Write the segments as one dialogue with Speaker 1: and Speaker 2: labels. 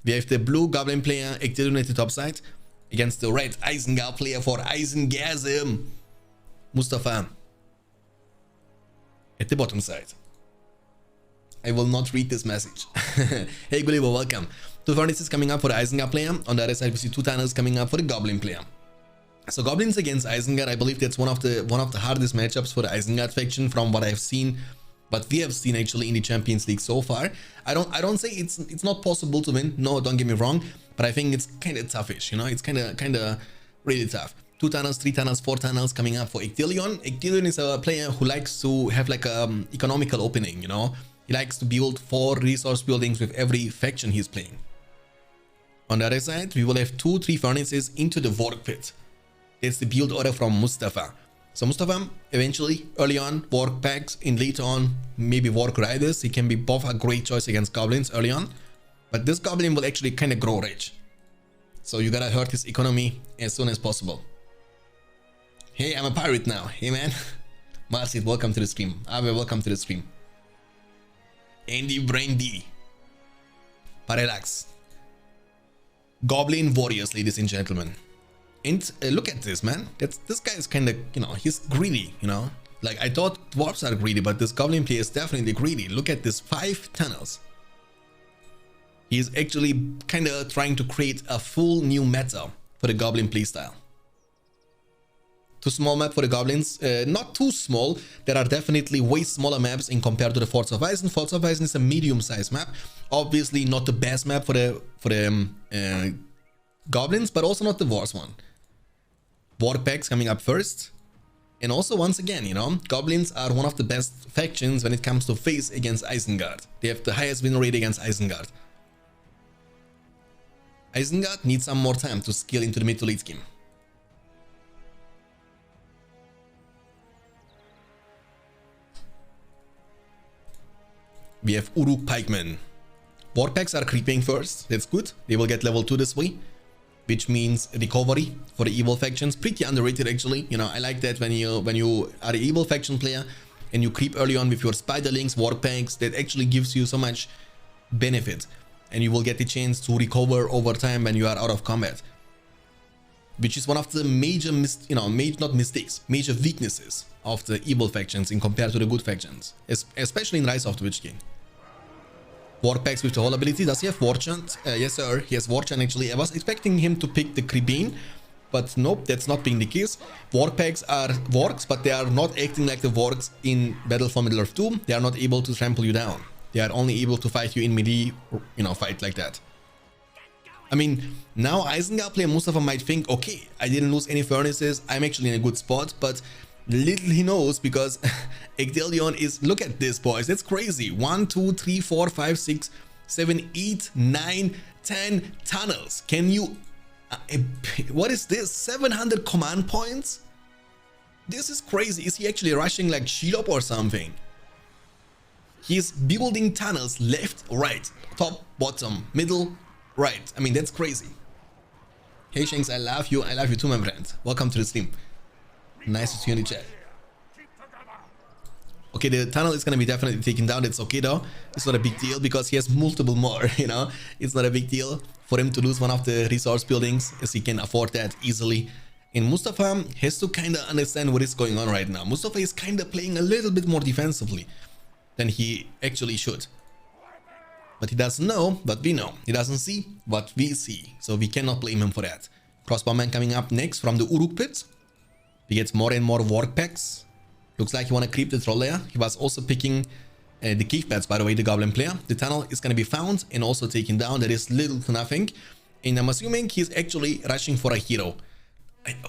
Speaker 1: We have the blue Goblin player, Ectelion at the top side, against the red Isengard player for Eisengasm, Mustafa at the bottom side. I will not read this message. Hey Gulliver, welcome. 2 furnaces coming up for the Isengard player. On the other side, we see 2 tunnels coming up for the Goblin player. So Goblins against Isengard, I believe that's one of the hardest matchups for the Isengard faction from what I've seen, but we have seen actually in the Champions League so far. I don't say it's not possible to win. No, don't get me wrong, but I think it's kind of toughish. You know, it's kind of really tough. 2 tunnels, 3 tunnels, 4 tunnels coming up for Ectelion. Ectelion is a player who likes to have like a economical opening. You know, he likes to build 4 resource buildings with every faction he's playing. On the other side, we will have 2-3 furnaces into the Vork pit. That's the build order from Mustafa. So Mustafa, eventually, early on, Vork packs, and later on, maybe Vork riders. He can be both a great choice against Goblins early on. But this Goblin will actually kind of grow rich. So you gotta hurt his economy as soon as possible. Hey, I'm a pirate now. Hey man. Marcit, welcome to the stream. Abe, welcome to the stream. Andy Brandy. Parallax. Goblin warriors, ladies and gentlemen. And look at this, man. This guy is kind of, you know, he's greedy, you know. Like, I thought dwarves are greedy, but this Goblin player is definitely greedy. Look at this, 5 tunnels. He's actually kind of trying to create a full new meta for the Goblin playstyle. Too small map for the Goblins. Not too small. There are definitely way smaller maps in compared to the Forts of Eisen. Forts of Eisen is a medium-sized map. Obviously not the best map for the Goblins, but also not the worst one. War packs coming up first. And also, once again, you know, Goblins are one of the best factions when it comes to face against Isengard. They have the highest win rate against Isengard. Isengard needs some more time to scale into the mid to late game. We have Uruk Pikemen. War packs are creeping first. That's good. They will get level 2 this way, which means recovery for the evil factions. Pretty underrated actually. You know, I like that when you are an evil faction player and you creep early on with your spiderlings, war packs, that actually gives you so much benefit, and you will get the chance to recover over time when you are out of combat, which is one of the major major weaknesses of the evil factions in compared to the good factions, especially in Rise of the Witch King. War packs with the whole ability. Does he have War Chant? Yes sir, he has War Chant actually. I was expecting him to pick the Kribane, but nope, that's not being the case. War packs are Vorks, but they are not acting like the Vorks in Battle for Middle-earth 2. They are not able to trample you down. They are only able to fight you in melee, you know, fight like that. I mean, now Isengard player Mustafa might think, okay, I didn't lose any furnaces, I'm actually in a good spot, but little he knows, because Ectelion is, look at this boys, that's crazy. 1, 2, 3, 4, 5, 6, 7, 8, 9, 10 tunnels. Can you, what is this, 700 command points? This is crazy. Is he actually rushing like Shelob or something? He's building tunnels left, right, top, bottom, middle, right. I mean, that's crazy. Hey Shanks, I love you too, my friend. Welcome to the stream. Nice to see you in the chat. Okay, the tunnel is gonna be definitely taken down. It's okay though. It's not a big deal because he has multiple more, you know. It's not a big deal for him to lose one of the resource buildings, as he can afford that easily. And Mustafa has to kind of understand what is going on right now. Mustafa is kind of playing a little bit more defensively than he actually should. But he doesn't know what we know. He doesn't see what we see. So we cannot blame him for that. Crossbowman coming up next from the Uruk pit. He gets more and more Vork packs. Looks like he want to creep the troll layer. He was also picking the cave beds, by the way, the Goblin player. The tunnel is going to be found and also taken down. There is little to nothing. And I'm assuming he's actually rushing for a hero.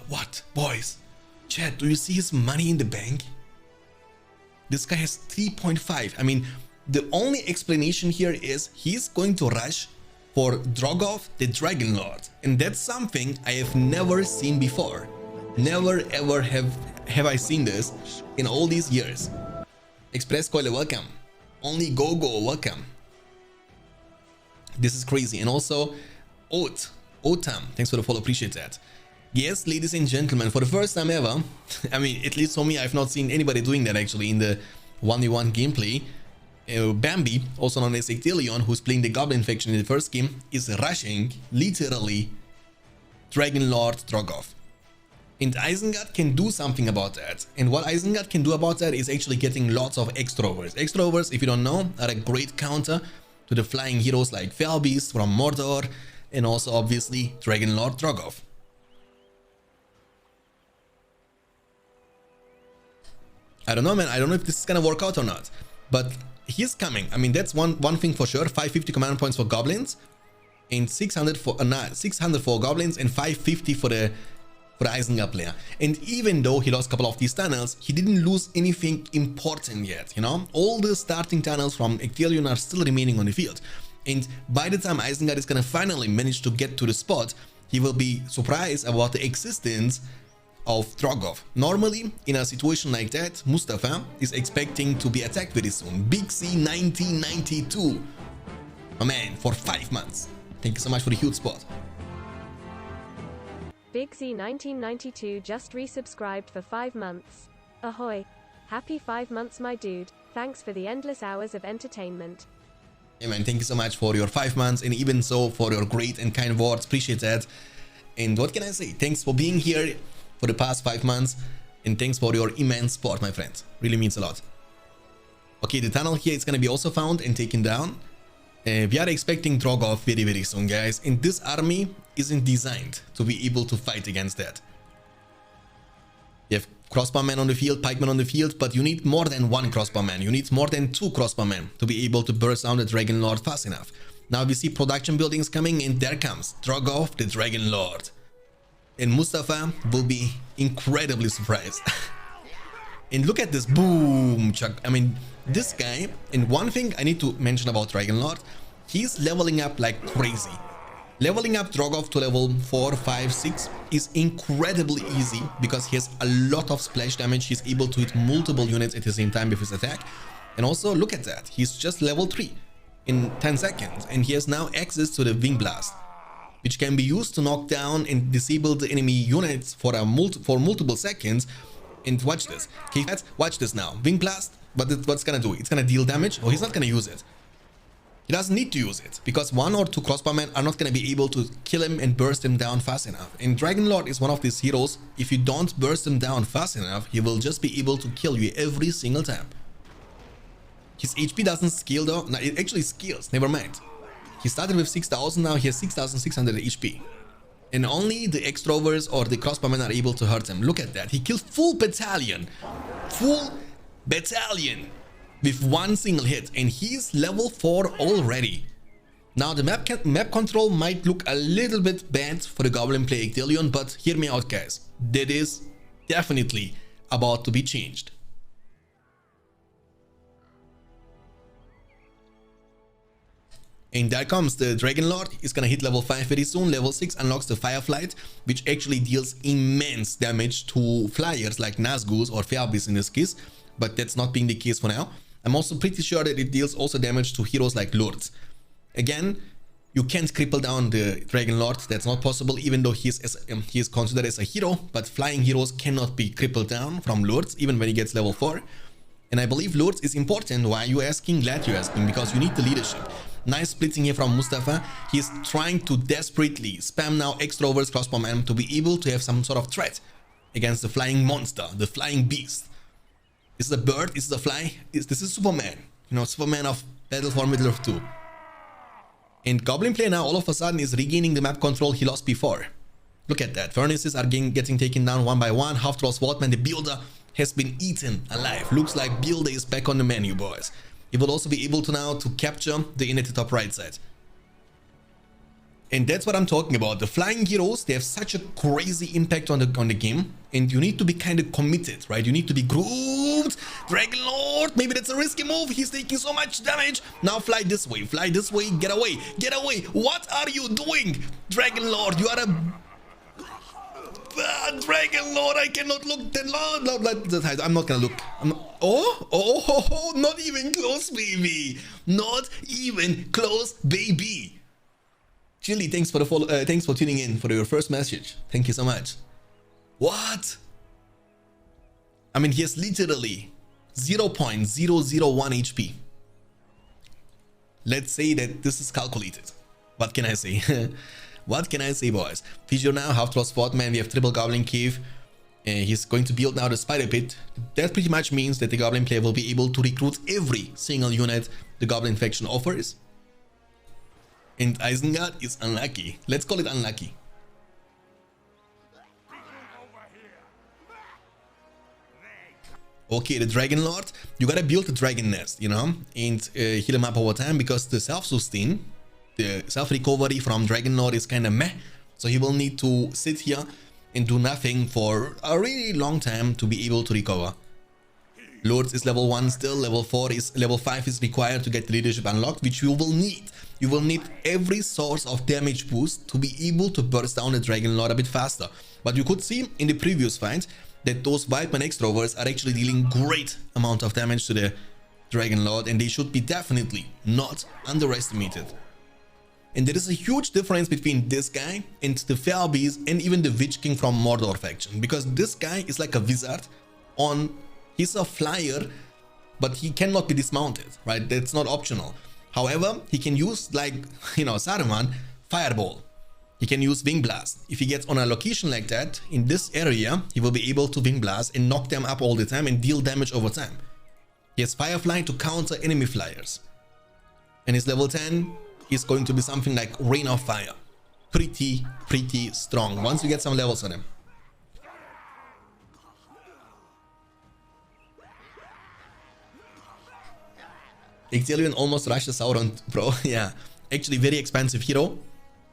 Speaker 1: What? Boys, chat, do you see his money in the bank? This guy has 3.5. I mean, the only explanation here is he's going to rush for Drogoth the Dragon Lord. And that's something I have never seen before. Never ever have I seen this in all these years. Express Coile, welcome. Only Go-Go, welcome. This is crazy. And also, Otam, thanks for the follow, appreciate that. Yes, ladies and gentlemen, for the first time ever, I mean, at least for me, I've not seen anybody doing that actually in the 1v1 gameplay. Bambi, also known as Ectelion, who's playing the Goblin faction in the first game, is rushing, literally, Dragon Lord Drogoth. And Isengard can do something about that. And what Isengard can do about that is actually getting lots of extrovers. Extrovers, if you don't know, are a great counter to the flying heroes like Felbeast from Mordor, and also obviously Dragon Lord Drogoth. I don't know, man. I don't know if this is gonna work out or not, but he's coming. I mean, that's one thing for sure. 550 command points for goblins, and 600 for goblins, and 550 for the Isengard player. And even though he lost a couple of these tunnels, he didn't lose anything important yet, you know? All the starting tunnels from Ectelion are still remaining on the field. And by the time Isengard is gonna finally manage to get to the spot, he will be surprised about the existence of Drogoth. Normally, in a situation like that, Mustafa is expecting to be attacked very soon. Big C 1992. My man, for 5 months. Thank you so much for the huge spot.
Speaker 2: Big Z 1992 just resubscribed for 5 months. Ahoy. Happy 5 months, my dude. Thanks for the endless hours of entertainment.
Speaker 1: Hey man, thank you so much for your 5 months, and even so for your great and kind words. Appreciate that. And what can I say? Thanks for being here for the past 5 months, and thanks for your immense support, my friends. Really means a lot. Okay, the tunnel here is gonna be also found and taken down. We are expecting Drogoth very, very soon, guys, and this army isn't designed to be able to fight against that. You have crossbowmen on the field, pikemen on the field, but you need more than 1 crossbowman. You need more than 2 crossbowmen to be able to burst down the Dragon Lord fast enough. Now we see production buildings coming, and there comes Drogoth, the Dragon Lord. And Mustafa will be incredibly surprised. And look at this, boom, Chuck. I mean, this guy, and one thing I need to mention about Dragon Lord, he's leveling up like crazy. Leveling up Drogoth to level 4, 5, 6 is incredibly easy because he has a lot of splash damage. He's able to hit multiple units at the same time with his attack. And also, look at that, he's just level 3 in 10 seconds, and he has now access to the Wing Blast, which can be used to knock down and disable the enemy units for multiple seconds. And watch this. Okay, watch this now. Wing Blast, but what's gonna do? It's gonna deal damage. Oh, he's not gonna use it. He doesn't need to use it because 1 or 2 crossbowmen are not gonna be able to kill him and burst him down fast enough. And Dragon Lord is one of these heroes. If you don't burst him down fast enough, he will just be able to kill you every single time. His HP doesn't scale though. No, it actually scales. Never mind. He started with 6,000, now he has 6,600 HP. And only the extrovers or the crossbowmen are able to hurt him. Look at that. He killed full battalion. Full battalion with 1 single hit. And he's level 4 already. Now the map control might look a little bit bad for the Goblin play Ectelion, but hear me out, guys. That is definitely about to be changed. And there comes the Dragon Lord. He's gonna hit level 5 very soon. Level 6 unlocks the Fireflight, which actually deals immense damage to flyers like Nazgûs or Felbeast in this case, but that's not being the case for now. I'm also pretty sure that it deals also damage to heroes like Lurtz. Again, you can't cripple down the Dragon Lord. That's not possible, even though he is considered as a hero, but flying heroes cannot be crippled down from Lurtz, even when he gets level 4. And I believe Lurtz is important. Why are you asking? Glad you're asking, because you need the leadership. Nice splitting here from Mustafa. He's trying to desperately spam now extrovers crossbowmen to be able to have some sort of threat against the flying monster, the flying beast. Is it a bird? Is it a fly? This is Superman. You know, Superman of Battle for Middle-earth 2. And Goblin player now all of a sudden is regaining the map control he lost before. Look at that. Furnaces are getting taken down one by one. Half-Troll Swordman, the builder, has been eaten alive. Looks like builder is back on the menu, boys. He will also be able to now to capture the inn at the top right side. And that's what I'm talking about. The flying heroes, they have such a crazy impact on the game, and you need to be kind of committed, right? You need to be grooved. Dragon Lord, maybe that's a risky move. He's taking so much damage. Now fly this way, get away, get away. What are you doing, Dragon Lord? You are a Dragon Lord. I cannot look that long. I'm not gonna look. Oh, not even close, baby. Not even close, baby. Chili, thanks for the follow. Thanks for tuning in for your first message. Thank you so much. What? I mean, he has literally 0.001 HP. Let's say that this is calculated. What can I say? What can I say, boys? Fissure now, half troll sportman. We have triple goblin cave. He's going to build now the spider pit. That pretty much means that the goblin player will be able to recruit every single unit the goblin faction offers. And Isengard is unlucky. Let's call it unlucky. Okay, the Dragon Lord, you gotta build the dragon nest, you know, and heal him up over time, because the self-sustain, the self-recovery from Dragon Lord is kind of meh. So he will need to sit here and do nothing for a really long time to be able to recover. Lords is level 1 still, level 5 is required to get the leadership unlocked, which you will need. You will need every source of damage boost to be able to burst down the Dragon Lord a bit faster. But you could see in the previous fight that those Wildman extroverts are actually dealing great amount of damage to the Dragon Lord, and they should be definitely not underestimated. And there is a huge difference between this guy and the Fairbees and even the Witch King from Mordor faction, because this guy is like a wizard he's a flyer, but he cannot be dismounted, right? That's not optional. However, he can use, like, you know, Saruman, Fireball. He can use Wing Blast. If he gets on a location like that, in this area, he will be able to Wing Blast and knock them up all the time and deal damage over time. He has Firefly to counter enemy flyers. And his level 10 is going to be something like Rain of Fire. Pretty strong, once you get some levels on him. Ixtelion almost rushed the Sauron, bro. Yeah, actually very expensive hero,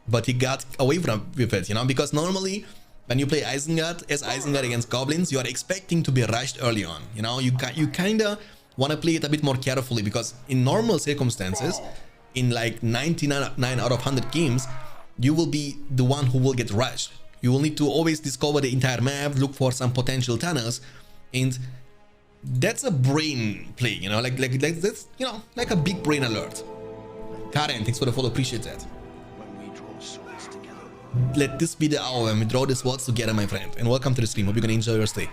Speaker 1: but he got away with it, you know, because normally when you play Isengard as Isengard against goblins, you are expecting to be rushed early on, you know. You kind of want to play it a bit more carefully, because in normal circumstances, in like 99 out of 100 games, you will be the one who will get rushed. You will need to always discover the entire map, look for some potential tunnels, and that's a brain play, you know, like that's, you know, like a big brain alert. Karen, thanks for the follow, appreciate that.
Speaker 3: When we draw swords together.
Speaker 1: Let this be the hour when we draw the swords together, my friend. And welcome to the stream. Hope you're gonna enjoy your stay.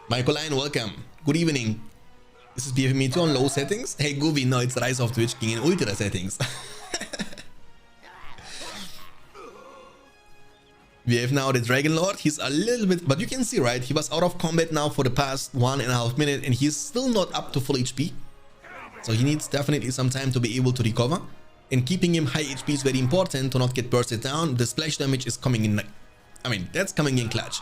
Speaker 1: Michael Line, welcome. Good evening. This is BFME 2 on low settings. Hey Gooby, no, it's Rise of the Witch King in ultra settings. We have now the Dragon Lord. He's a little bit, but you can see, right, he was out of combat now for the past 1.5 minutes, and he's still not up to full HP. So he needs definitely some time to be able to recover. And keeping him high HP is very important to not get bursted down. The splash damage is coming in, I mean, that's coming in clutch.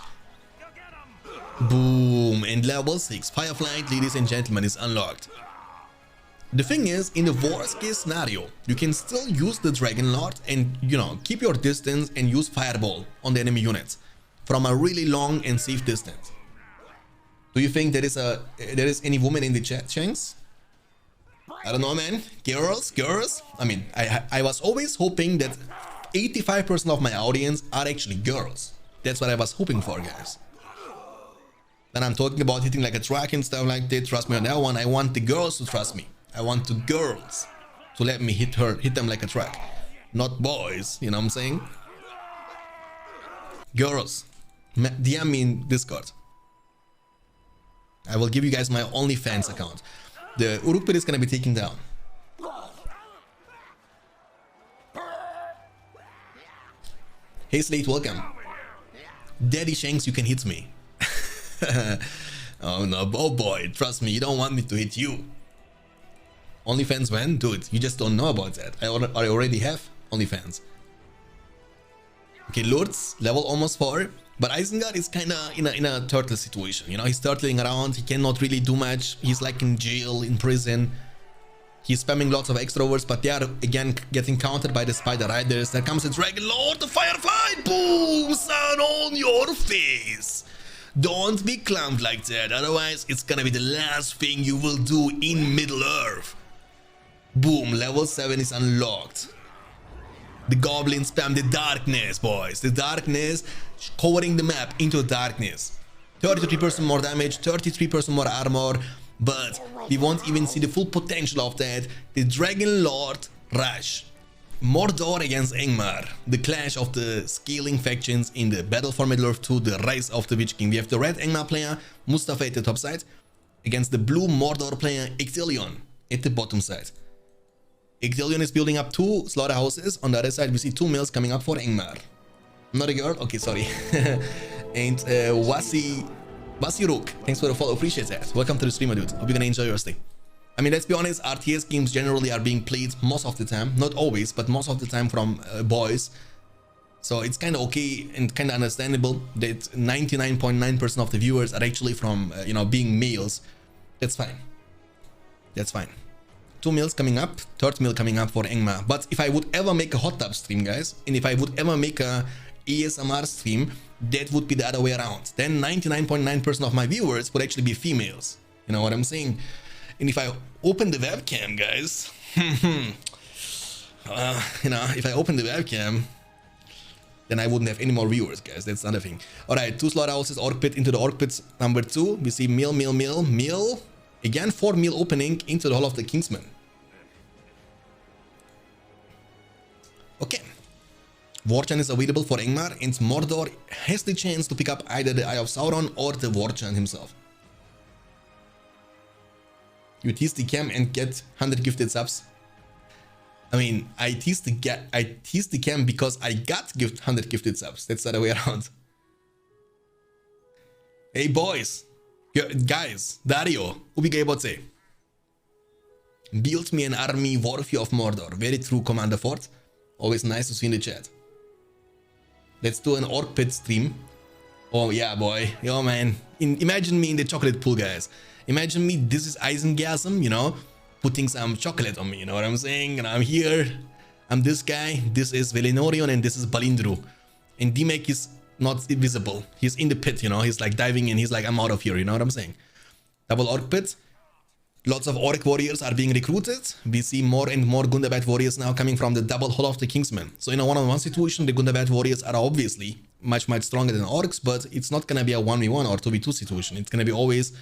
Speaker 1: Boom, and level 6 Fireflight, ladies and gentlemen, is unlocked. The thing is, in the worst case scenario, you can still use the Dragon Lord and, you know, keep your distance and use Fireball on the enemy units from a really long and safe distance. Do you think there is any woman in the chat, Shanks? I don't know, man. Girls? I mean, I was always hoping that 85% of my audience are actually girls. That's what I was hoping for, guys. When I'm talking about hitting like a truck and stuff like that, trust me on that one, I want the girls to trust me. I want the girls to let me hit them like a truck. Not boys, you know what I'm saying? Girls, DM me in Discord. I will give you guys my OnlyFans account. The Uruk pit is gonna be taken down. Hey Slate, welcome. Daddy Shanks, you can hit me. Oh no, oh boy, trust me, you don't want me to hit you. OnlyFans when? Dude, you just don't know about that. I already have OnlyFans. Okay, Lords, level almost 4. But Isengard is kinda in a turtle situation, you know, he's turtling around, he cannot really do much, he's like in jail, in prison. He's spamming lots of extroverts, but they are again getting countered by the Spider Riders. There comes the Dragon Lord, the Firefly, boom, son, on your face. Don't be clumped like that, otherwise it's gonna be the last thing you will do in Middle-earth. Boom, level 7 is unlocked. The goblins spam the darkness, boys. The darkness, covering the map into darkness. 33% more damage, 33% more armor, but we won't even see the full potential of that. The Dragon Lord rush. Mordor against Angmar, the clash of the scaling factions in the battle for Middle-earth 2, the rise of the Witch King. We have the red Angmar player, Mustafa at the top side, against the blue Mordor player, Ictelion at the bottom side. Ictelion is building up 2 slaughterhouses. On the other side, we see 2 mills coming up for Angmar. Not a girl? Okay, sorry. And Wasi Rook, thanks for the follow, appreciate that. Welcome to the streamer, dude. Hope you're gonna enjoy your stay. I mean, let's be honest, RTS games generally are being played most of the time, not always, but most of the time from boys. So it's kind of okay and kind of understandable that 99.9% of the viewers are actually from, you know, being males. That's fine. That's fine. 2 mills coming up, 3rd mill coming up for Angmar. But if I would ever make a hot tub stream, guys, and if I would ever make a ASMR stream, that would be the other way around. Then 99.9% of my viewers would actually be females. You know what I'm saying? And if I open the webcam, guys, you know, if I open the webcam, then I wouldn't have any more viewers, guys. That's another thing. All right, 2 slaughterhouses, orc pit into the orc pit number 2. We see mill. Again, 4 mill opening into the Hall of the Kingsman. Okay. Warchant is available for Angmar, and Mordor has the chance to pick up either the Eye of Sauron or the Warchant himself. You tease the cam and get 100 gifted subs. I mean, I teased the cam because I got 100 gifted subs. That's the other way around. Hey boys, guys, Dario, Ubigay build me an army worthy of Mordor. Very true, Commander Ford. Always nice to see in the chat. Let's do an orc pit stream. Oh yeah, boy. Yo man, imagine me in the chocolate pool, guys. Imagine me, this is Eisengasm, you know, putting some chocolate on me, you know what I'm saying? And I'm here, I'm this guy, this is Valinorion, and this is Balindru. And D-Mac is not visible. He's in the pit, you know, he's like diving in, he's like, I'm out of here, you know what I'm saying? Double orc pit. Lots of orc warriors are being recruited. We see more and more Gundabad warriors now coming from the double Hall of the Kingsman. So in a one-on-one situation, the Gundabad warriors are obviously much stronger than orcs, but it's not gonna be a 1v1 or 2v2 situation. It's gonna be always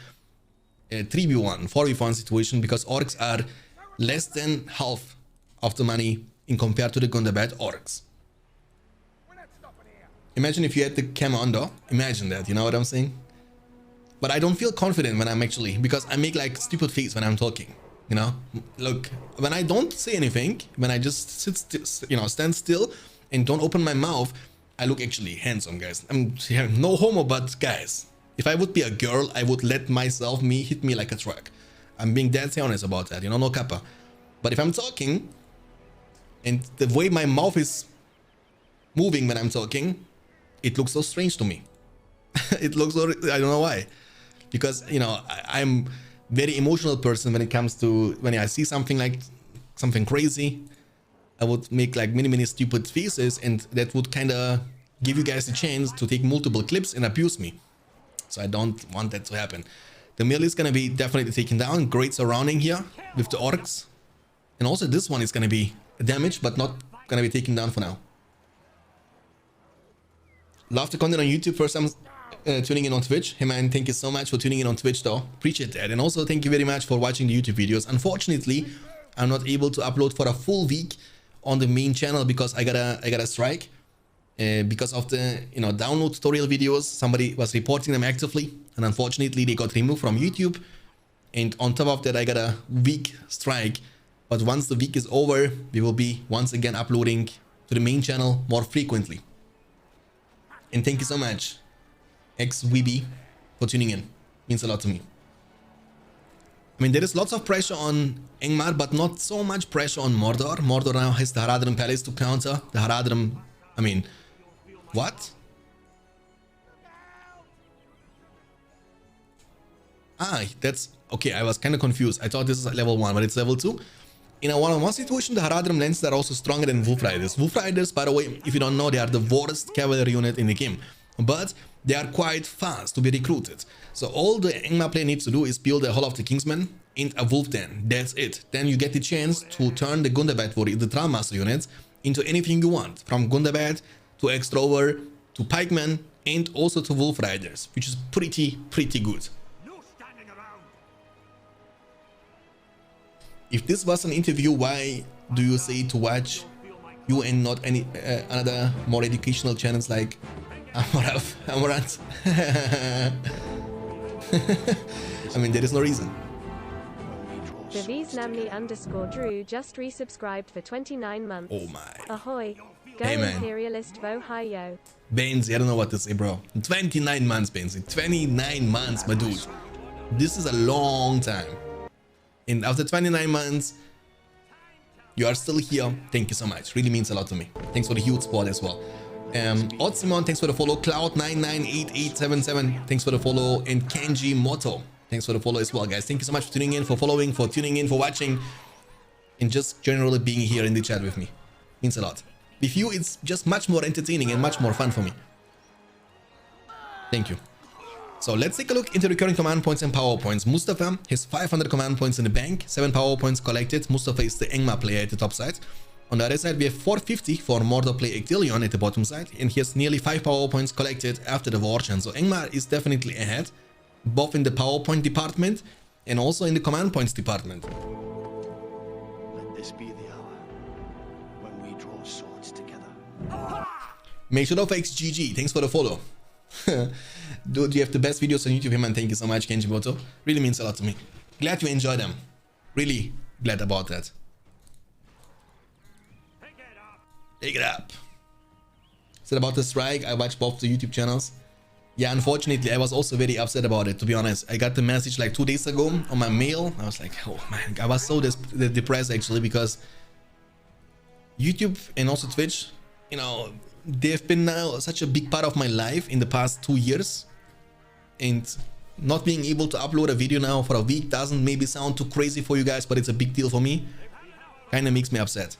Speaker 1: a 3v1, 4v1 situation, because orcs are less than half of the money in compared to the Gundabad orcs. Imagine if you had the cam on though. Imagine that, you know what I'm saying? But I don't feel confident when I'm actually, because I make like stupid face when I'm talking, you know? Look, when I don't say anything, when I just stand still and don't open my mouth, I look actually handsome, guys. I'm no homo, but guys, if I would be a girl, I would let me hit me like a truck. I'm being dead honest about that, you know, no kappa. But if I'm talking and the way my mouth is moving when I'm talking, it looks so strange to me. It looks so, I don't know why. Because, you know, I'm very emotional person when it comes to, when I see something like something crazy, I would make like many stupid faces, and that would kind of give you guys a chance to take multiple clips and abuse me. So I don't want that to happen. The mill is going to be definitely taken down. Great surrounding here with the orcs. And also this one is going to be damaged, but not going to be taken down for now. Love the content on YouTube. First time tuning in on Twitch. Hey man, thank you so much for tuning in on Twitch though. Appreciate that. And also thank you very much for watching the YouTube videos. Unfortunately, I'm not able to upload for a full week on the main channel because I got a strike. Because of the download tutorial videos, somebody was reporting them actively, and unfortunately they got removed from YouTube. And on top of that, I got a week strike. But once the week is over, we will be once again uploading to the main channel more frequently. And thank you so much, XWeeby, for tuning in. Means a lot to me. I mean, there is lots of pressure on Angmar, but not so much pressure on Mordor. Mordor now has the Haradrim Palace to counter. The Haradrim, I mean, what? Ah, that's okay. I was kind of confused. I thought this is level 1, but it's level 2. In a one-on-one situation, the Haradrim Lances are also stronger than Wolf Riders. Wolf Riders, by the way, if you don't know, they are the worst cavalry unit in the game. But they are quite fast to be recruited. So all the Angmar player needs to do is build a Hall of the Kingsman and a Wolf Den. That's it. Then you get the chance to turn the Gundabad warrior, the Trollmaster units, into anything you want. From Gundabad to X-Trover to Pikemen and also to Wolf Riders, which is pretty good. If this was an interview, why do you say to watch You and not any another more educational channels like Amaranth. I mean, there is no reason.
Speaker 2: Vivisnamni_Drew just resubscribed for 29 months.
Speaker 1: Oh my.
Speaker 2: Ahoy. Go
Speaker 1: Hey, man.
Speaker 2: Imperialist Vo Hi Yo.
Speaker 1: Benzi, I don't know what to say, bro. 29 months, Benzi. 29 months, my dude. This is a long time. And after 29 months, you are still here. Thank you so much. Really means a lot to me. Thanks for the huge support as well. Otsimon, thanks for the follow. Cloud998877, thanks for the follow. And Kenji Moto, thanks for the follow as well, guys. Thank you so much for tuning in, for following, for tuning in, for watching, and just generally being here in the chat with me. Means a lot. With you, it's just much more entertaining and much more fun for me. Thank you. So let's take a look into the current command points and power points. Mustafa has 500 command points in the bank, 7 power points collected. Mustafa is the Engma player at the top side. On the other side, we have 450 for Mordor player Ectelion at the bottom side, and he has nearly 5 power points collected after the war chant. So Engmar is definitely ahead, both in the power point department and also in the command points department.
Speaker 3: Let this be the hour when we draw swords together.
Speaker 1: MakeShowXGG, thanks for the follow. Dude, you have the best videos on YouTube, man. Thank you so much, Kenji Moto. Really means a lot to me. Glad you enjoy them. Really glad about that. Take it up. Is it about the strike? I watched both the YouTube channels. Yeah, unfortunately, I was also very upset about it, to be honest. I got the message like 2 days ago on my mail. I was like, oh man, I was so depressed actually, because YouTube and also Twitch, you know, they've been now such a big part of my life in the past 2 years. And not being able to upload a video now for a week doesn't maybe sound too crazy for you guys, but it's a big deal for me. Kinda makes me upset.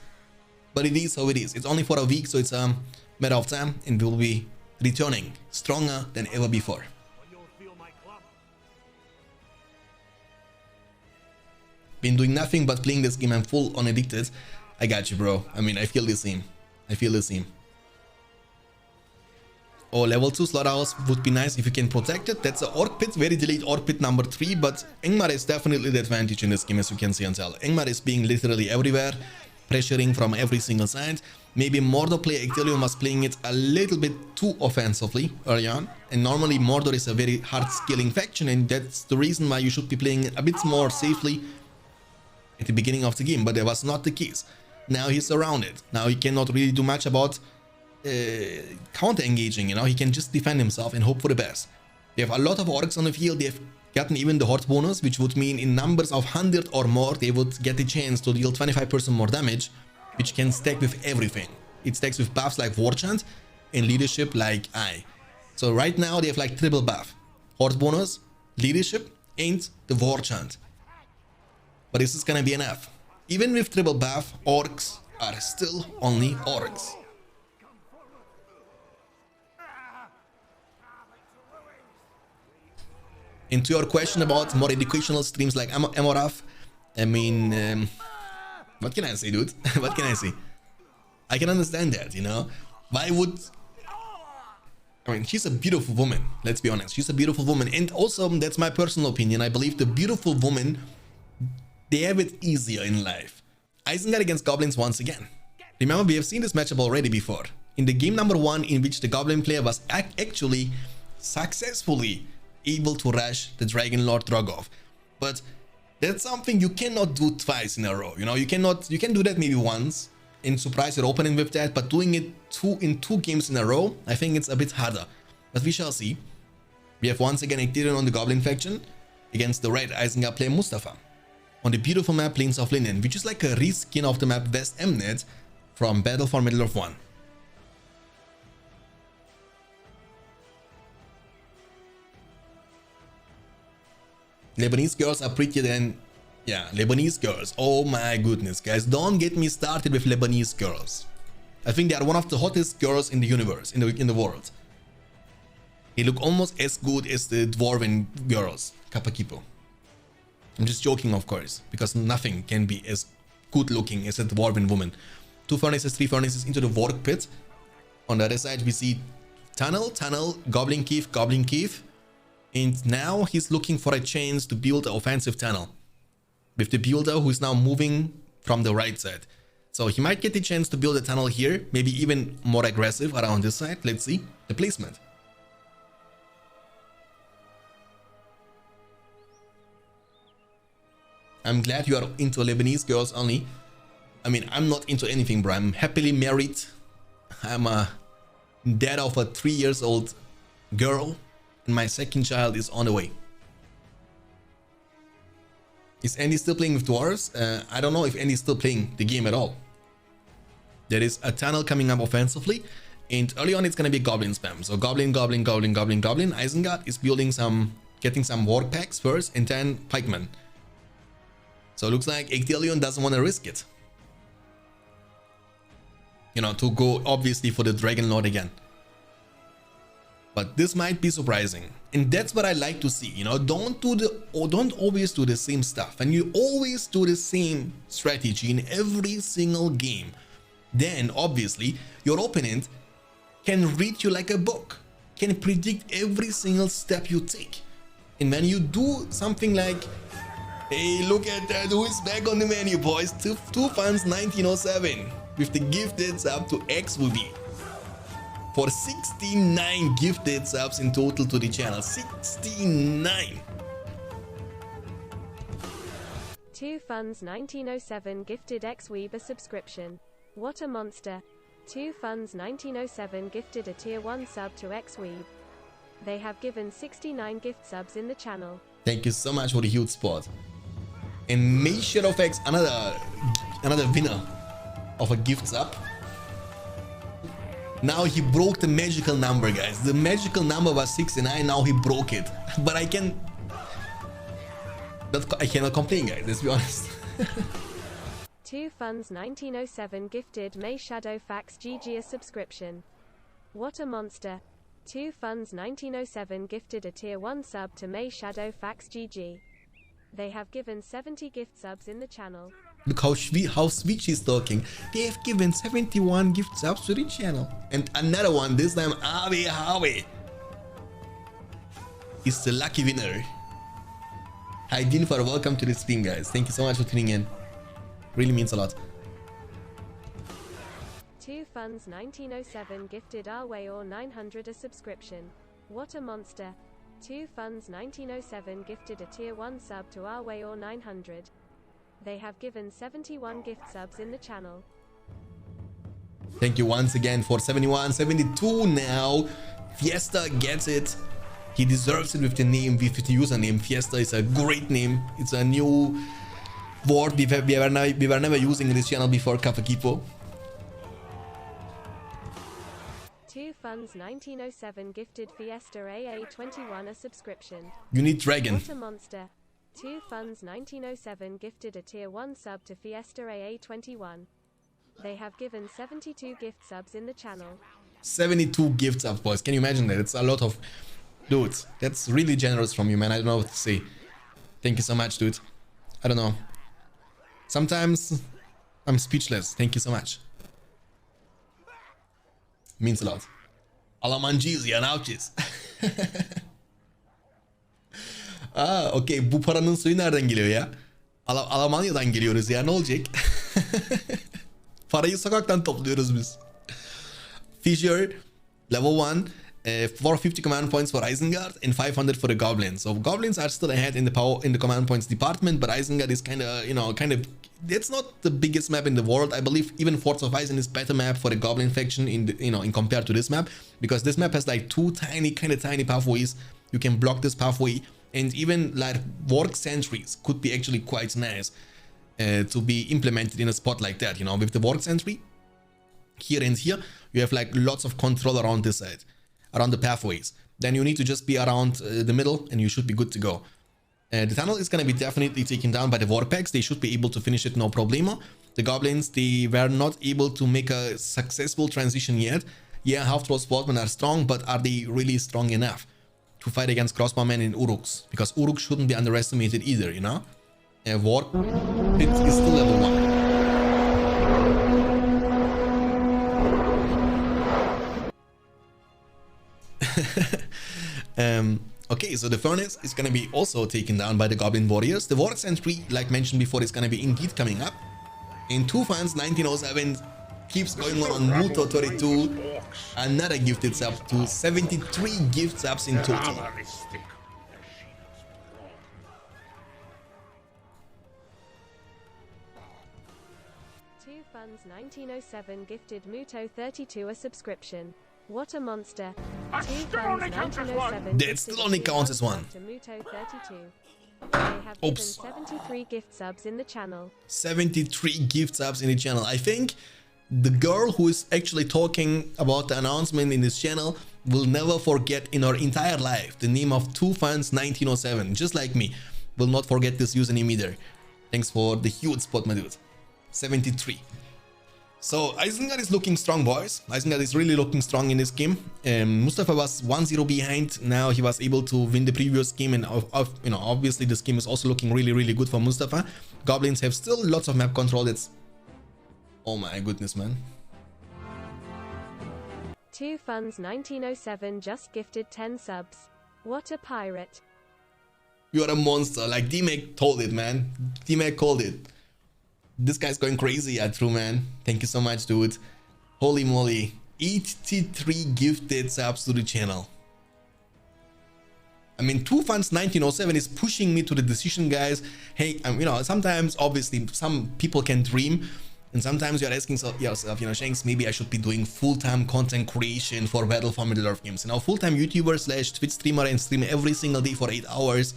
Speaker 1: But it is how it is. It's only for a week, so it's a matter of time, and we will be returning stronger than ever before. Been doing nothing but playing this game. I'm full on addicted. I got you, bro. I mean, I feel the same. I feel the same. Oh, level 2 slaughterhouse would be nice if you can protect it. That's an orc pit, very delayed orc pit number 3, but Engmar is definitely the advantage in this game, as you can see and tell. Engmar is being literally everywhere, pressuring from every single side. Maybe Mordor player Ectelion was playing it a little bit too offensively early on, and normally Mordor is a very hard scaling faction, and that's the reason why you should be playing a bit more safely at the beginning of the game, but that was not the case. Now he's surrounded. Now he cannot really do much about counter-engaging, you know. He can just defend himself and hope for the best. They have a lot of orcs on the field. They have gotten even the horde bonus, which would mean in numbers of 100 or more, they would get the chance to deal 25% more damage, which can stack with everything. It stacks with buffs like War Chant and leadership like I. So right now they have like triple buff. Horde bonus, leadership, and the War Chant. But this is gonna be enough. Even with triple buff, orcs are still only orcs. And to your question about more educational streams like Amoraf, I mean, what can I say, dude? What can I say? I can understand that, you know? Why would... I mean, she's a beautiful woman, let's be honest. She's a beautiful woman. And also, that's my personal opinion. I believe the beautiful women, they have it easier in life. Isengard against Goblins once again. Remember, we have seen this matchup already before. In the game number 1, in which the Goblin player was actually successfully able to rush the Dragon Lord Drogov. But that's something you cannot do twice in a row. You know, you can do that maybe once and surprise your opponent with that, but doing it in two games in a row, I think it's a bit harder. But we shall see. We have once again Ectelion on the Goblin faction against the red Isengard player Mustafa on the beautiful map Plains of Linden, which is like a reskin of the map West Emnet from Battle for Middle-earth 1. Lebanese girls are prettier than... Yeah, Lebanese girls. Oh my goodness, guys. Don't get me started with Lebanese girls. I think they are one of the hottest girls in the universe, in the world. They look almost as good as the dwarven girls, Kapakipo. I'm just joking, of course, because nothing can be as good looking as a dwarven woman. 2 furnaces, 3 furnaces into the work pit. On the other side, we see tunnel, Goblin Keef. And now he's looking for a chance to build an offensive tunnel with the builder who is now moving from the right side. So he might get the chance to build a tunnel here, maybe even more aggressive around this side. Let's see the placement. I'm glad you are into Lebanese girls only. I mean, I'm not into anything, bro. I'm happily married. I'm a dad of a 3-year-old girl, and my second child is on the way. Is Andy still playing with dwarves? I don't know if Andy's still playing the game at all. There is a tunnel coming up offensively, and early on it's gonna be goblin spam. So goblin, goblin, goblin, goblin, goblin. Isengard is building getting some war packs first, and then pikemen. So it looks like Ectelion doesn't want to risk it. You know, to go obviously for the Dragon Lord again. But this might be surprising, and that's what I like to see. You know, don't always do the same stuff, and you always do the same strategy in every single game. Then obviously your opponent can read you like a book, can predict every single step you take. And when you do something like, hey, look at that, who is back on the menu, boys? Two Funds 1907 with the gifted sub to XWB for 69 gifted subs in total to the channel. 69.
Speaker 2: 2 Funds 1907 gifted XWeeb a subscription. What a monster. 2 Funds 1907 gifted a tier 1 sub to XWeeb. They have given 69 gift subs in the channel.
Speaker 1: Thank you so much for the huge support. And May Shadowfax, another winner of a gift sub. Now he broke the magical number, guys. The magical number was 69, now he broke it. But I cannot complain, guys, let's be honest.
Speaker 2: 2 Funds 1907 gifted May Shadowfax GG a subscription. What a monster. 2 Funds 1907 gifted a tier 1 sub to May Shadowfax GG. They have given 70 gift subs in the channel.
Speaker 1: Look how sweet she's talking. They have given 71 gift subs to the channel. And another one, this time Awe Hawe is the lucky winner. Hi Dinfar, welcome to the stream, guys. Thank you so much for tuning in. Really means a lot.
Speaker 2: 2 Funds 1907 gifted Arwayor 900 a subscription. What a monster. 2 Funds 1907 gifted a tier 1 sub to Arwayor 900. They have given 71 gift subs in the channel.
Speaker 1: Thank you once again for 71, 72 now. Fiesta gets it. He deserves it with the name, with the username. Fiesta is a great name. It's a new word we were never using in this channel before, Kafakipo.
Speaker 2: 2 Funds 1907 gifted Fiesta AA21 a subscription.
Speaker 1: You need Dragon.
Speaker 2: What a monster. 2 Funds 1907 gifted a tier 1 sub to Fiesta AA21. They have given 72 gift subs in the channel.
Speaker 1: 72 gift subs, boys. Can you imagine that? It's a lot of... Dude, that's really generous from you, man. I don't know what to say. Thank you so much, dude. I don't know. Sometimes I'm speechless. Thank you so much. Means a lot. Alamancıyız yanavçıyız. Okey. Bu paranın suyu nereden geliyor ya? Almanya'dan geliyoruz ya. Ne olacak? Parayı sokaktan topluyoruz biz. Fissure, level 1. 450 command points for Isengard and 500 for the Goblins. So Goblins are still ahead in the command points department, but Isengard is kind of, it's not the biggest map in the world. I believe even Forts of Isen is better map for the Goblin faction in compared to this map, because this map has like two tiny pathways. You can block this pathway, and even like Warg sentries could be actually quite nice to be implemented in a spot like that. You know, with the Warg sentry here and here, you have like lots of control around this side, around the pathways. Then you need to just be around the middle and you should be good to go. The tunnel is going to be definitely taken down by the war packs. They should be able to finish it no problemo. The goblins, they were not able to make a successful transition yet. Yeah, half-troll sportsmen are strong, but are they really strong enough to fight against crossbowmen in Uruks? Because Uruk shouldn't be underestimated either, you know? War Pit is still level 1. Okay, so the furnace is going to be also taken down by the Goblin Warriors. The Warg Sentry, like mentioned before, is going to be indeed coming up. In 2 fans 1907 keeps going on Muto 32. Another gifted sub to 73 gift subs in total.
Speaker 2: Two Funds 1907 gifted Muto 32 a subscription. What a monster. Two Funds 1907
Speaker 1: That still only counts as one.
Speaker 2: to Muto 32. They have given 73 gift subs in the channel.
Speaker 1: 73 gift subs in the channel. I think the girl who is actually talking about the announcement in this channel will never forget in her entire life the name of 2 fans 1907. Just like me, will not forget this username either. Thanks for the huge spot, my dude. 73. So Isengard is looking strong, boys. Isengard is really looking strong in this game. Mustafa was 1-0 behind. Now he was able to win the previous game, and you know, obviously this game is also looking really good for Mustafa. Goblins have still lots of map control. That's, oh my goodness, man.
Speaker 2: Two Funds 1907 just gifted 10 subs. What a pirate.
Speaker 1: You are a monster. Like D-Mac told it, man. D-Mac called it. This guy's going crazy, yeah, true, man. Thank you so much, dude. Holy moly. 83 gifted subs to the channel. I mean, 2 Funds 1907 is pushing me to the decision, guys. Hey, you know, sometimes, obviously, some people can dream. And sometimes you're asking yourself, you know, Shanks, maybe I should be doing full-time content creation for Battle for Middle-earth games. You know, full-time YouTuber / Twitch streamer and stream every single day for 8 hours.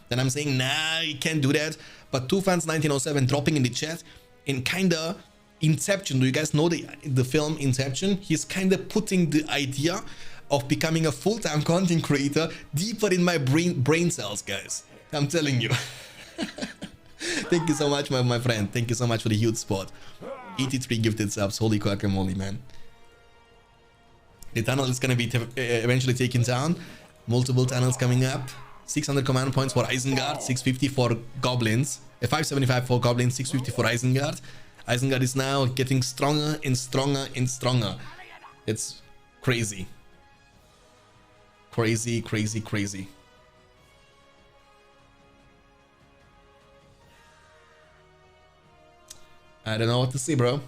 Speaker 1: Then I'm saying, nah, you can't do that. But 2 Fans 1907 dropping in the chat in kinda Inception. Do you guys know the film Inception? He's kinda putting the idea of becoming a full-time content creator deeper in my brain cells, guys. I'm telling you. Thank you so much, my friend. Thank you so much for the huge spot. 83 gifted subs. Holy guacamole, man. The tunnel is gonna be eventually taken down. Multiple tunnels coming up. 600 command points for Isengard, 650 for Goblins, 575 for Goblins, 650 for Isengard. Isengard is now getting stronger and stronger and stronger. It's crazy. Crazy, crazy, crazy. I don't know what to say, bro.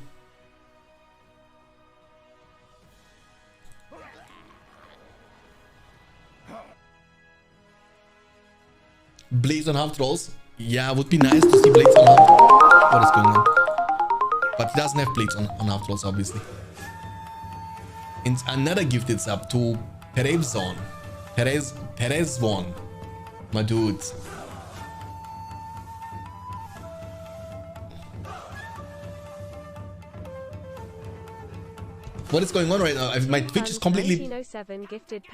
Speaker 1: Blades on half trolls. Yeah, would be nice to see blades on half trolls. What is going on? But he doesn't have blades on half trolls, obviously. And another gifted sub to Perezvon. Perezvon. My dude. What is going on right now? My Twitch is completely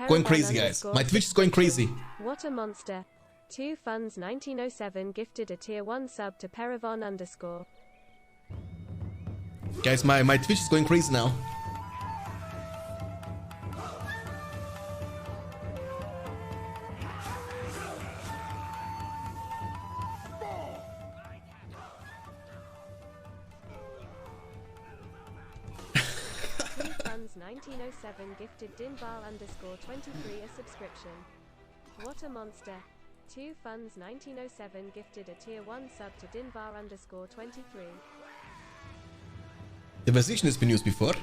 Speaker 1: going crazy, guys. My Twitch is going crazy.
Speaker 2: What a monster. 2 Funds 1907 gifted a tier 1 sub to Peravon _
Speaker 1: Guys, my Twitch is going crazy now.
Speaker 2: Funds 1907 gifted Dinbal _ 23 a subscription. What a monster. 2 Funds 1907 gifted a tier 1 sub to Dinbar _ 23.
Speaker 1: The version has been used before.